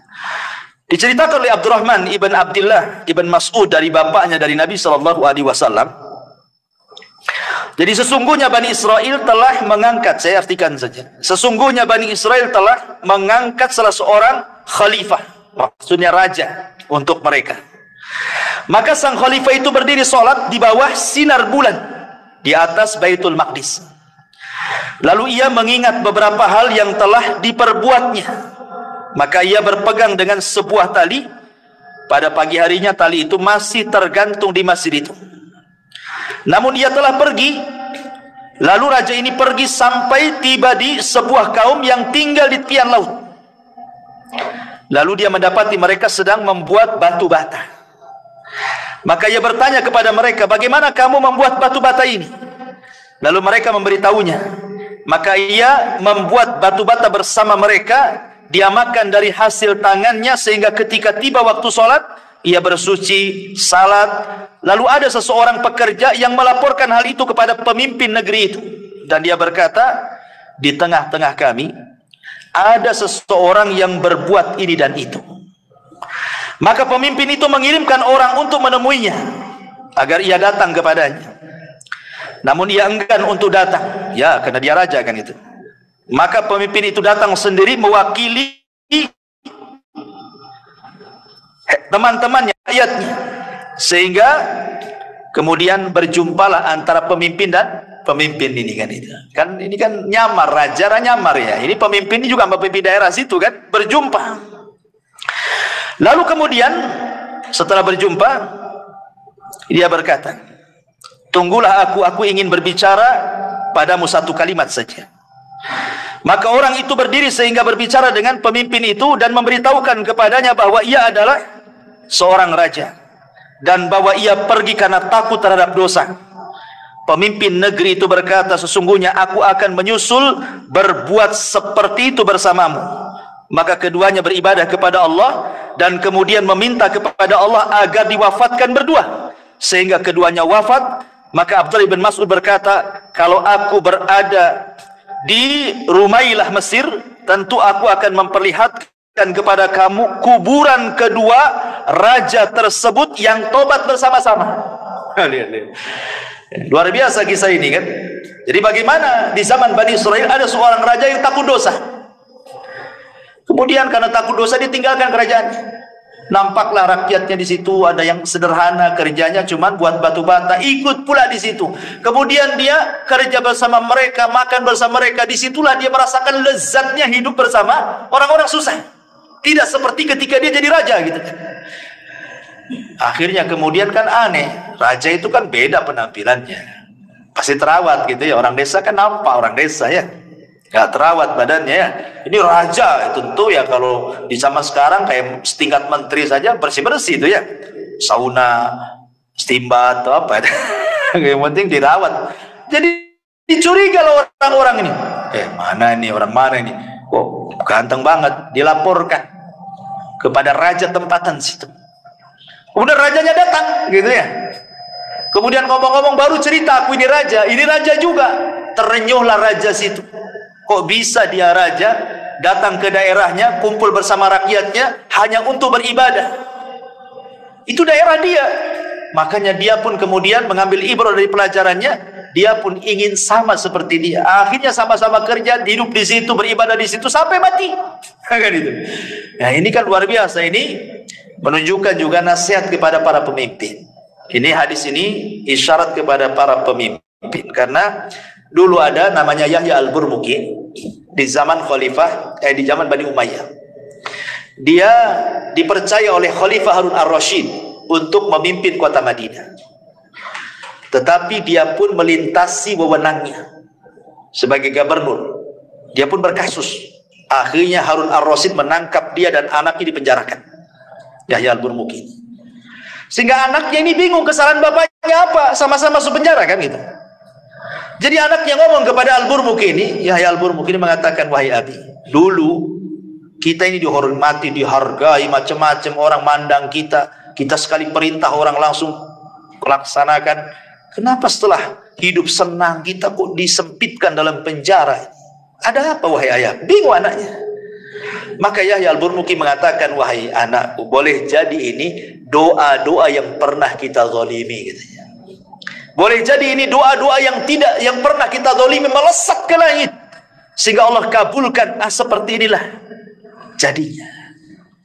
Diceritakan oleh Abdurrahman ibn Abdullah ibn Mas'ud dari bapaknya dari Nabi sallallahu alaihi wasallam. Jadi sesungguhnya Bani Israel telah mengangkat, saya artikan saja. Sesungguhnya Bani Israel telah mengangkat salah seorang khalifah, maksudnya raja untuk mereka. Maka sang khalifah itu berdiri sholat di bawah sinar bulan di atas Baitul Maqdis. Lalu ia mengingat beberapa hal yang telah diperbuatnya. Maka ia berpegang dengan sebuah tali. Pada pagi harinya tali itu masih tergantung di masjid itu. Namun ia telah pergi. Lalu raja ini pergi sampai tiba di sebuah kaum yang tinggal di tepian laut. Lalu dia mendapati mereka sedang membuat batu bata. Maka ia bertanya kepada mereka, bagaimana kamu membuat batu bata ini? Lalu mereka memberitahunya. Maka ia membuat batu bata bersama mereka. Dia makan dari hasil tangannya, sehingga ketika tiba waktu sholat, ia bersuci, salat. Lalu ada seseorang pekerja yang melaporkan hal itu kepada pemimpin negeri itu. Dan dia berkata, di tengah-tengah kami ada seseorang yang berbuat ini dan itu. Maka pemimpin itu mengirimkan orang untuk menemuinya, agar ia datang kepadanya. Namun ia enggan untuk datang. Ya, karena dia raja kan itu. Maka pemimpin itu datang sendiri mewakili teman-temannya, rakyatnya. Sehingga kemudian berjumpalah antara pemimpin dan pemimpin ini kan itu. Kan ini kan nyamar, raja nyamar ya. Ini pemimpin ini juga pemimpin daerah situ kan, berjumpa. Lalu kemudian setelah berjumpa, dia berkata, tunggulah aku ingin berbicara padamu satu kalimat saja. Maka orang itu berdiri sehingga berbicara dengan pemimpin itu dan memberitahukan kepadanya bahwa ia adalah seorang raja dan bahwa ia pergi karena takut terhadap dosa. pemimpin negeri itu berkata, sesungguhnya aku akan menyusul berbuat seperti itu bersamamu. Maka keduanya beribadah kepada Allah dan kemudian meminta kepada Allah agar diwafatkan berdua, sehingga keduanya wafat. Maka Abdullah bin Mas'ud berkata, kalau aku berada di Rumailah Mesir, tentu aku akan memperlihatkan kepada kamu kuburan kedua raja tersebut yang tobat bersama-sama. Luar biasa kisah ini kan. Jadi bagaimana di zaman Bani Israil ada seorang raja yang takut dosa, kemudian karena takut dosa ditinggalkan kerajaannya. Nampaklah rakyatnya di situ ada yang sederhana, kerjanya cuman buat batu bata, ikut pula di situ. Kemudian dia kerja bersama mereka, makan bersama mereka. Disitulah dia merasakan lezatnya hidup bersama orang-orang susah. Tidak seperti ketika dia jadi raja gitu. Akhirnya kemudian kan aneh, raja itu kan beda penampilannya, pasti terawat gitu ya. Orang desa kan nampak orang desa ya, nggak terawat badannya ya. Ini raja tentu ya, kalau di zaman sekarang kayak setingkat menteri saja bersih-bersih itu ya, sauna, steambath atau apa yang penting dirawat. Jadi dicuriga loh orang-orang ini, mana ini, orang mana ini, kok ganteng banget. Dilaporkan kepada raja tempatan situ. Kemudian rajanya datang gitu ya. Kemudian ngomong-ngomong baru cerita, aku ini raja juga. Terenyuhlah raja situ. Kok bisa dia raja datang ke daerahnya, kumpul bersama rakyatnya hanya untuk beribadah. Itu daerah dia. Makanya dia pun kemudian mengambil ibrah dari pelajarannya. Dia pun ingin sama seperti dia. Akhirnya sama-sama kerja, hidup di situ, beribadah di situ sampai mati. Kan itu. Nah, ini kan luar biasa. Ini menunjukkan juga nasihat kepada para pemimpin. Ini hadis ini isyarat kepada para pemimpin, karena dulu ada namanya Yahya al-Burmuki di zaman khalifah di zaman Bani Umayyah. Dia dipercaya oleh Khalifah Harun ar-Rasyid untuk memimpin kota Madinah. Tetapi dia pun melintasi wewenangnya sebagai gubernur. Dia pun berkasus. Akhirnya Harun ar-Rasyid menangkap dia dan anaknya dipenjarakan. Yahya al-Burmuki. Sehingga anaknya ini bingung kesalahan bapaknya apa, sama-sama masuk penjara kan gitu. Jadi anaknya ngomong kepada al-Burmuki ini, Yahya al-Burmuki ini mengatakan, wahai abi, dulu kita ini dihormati, dihargai, macam-macam orang mandang kita sekali perintah orang langsung laksanakan. Kenapa setelah hidup senang kita kok disempitkan dalam penjara? Ada apa wahai ayah? Bingung anaknya. Maka Yahya al-Burmuki mengatakan, wahai anakku, boleh jadi ini doa-doa yang pernah kita zalimi katanya. Boleh jadi ini doa-doa yang pernah kita zalimi melesat ke langit sehingga Allah kabulkan. Seperti inilah jadinya.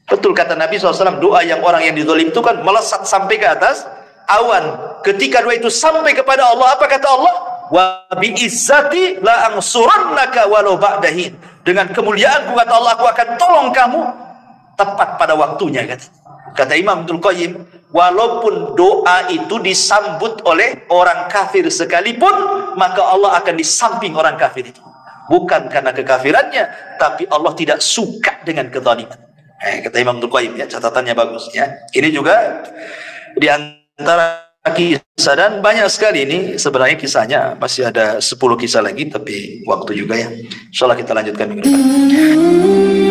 Betul kata Nabi SAW, doa yang orang yang dizalim itu kan melesat sampai ke atas awan. Ketika doa itu sampai kepada Allah, apa kata Allah? Wa bi izzati la ansurannaka walau ba'dahin. Dengan kemuliaanku kata Allah, aku akan tolong kamu tepat pada waktunya kata Imam Ibnul Qayyim. Walaupun doa itu disambut oleh orang kafir sekalipun, maka Allah akan di samping orang kafir itu. Bukan karena kekafirannya, tapi Allah tidak suka dengan kezaliman. Kata Imam Ibnul Qayyim ya, catatannya bagus ya. Ini juga di antara kisah, dan banyak sekali ini sebenarnya kisahnya, masih ada 10 kisah lagi tapi waktu juga ya. Insyaallah kita lanjutkan minggu depan.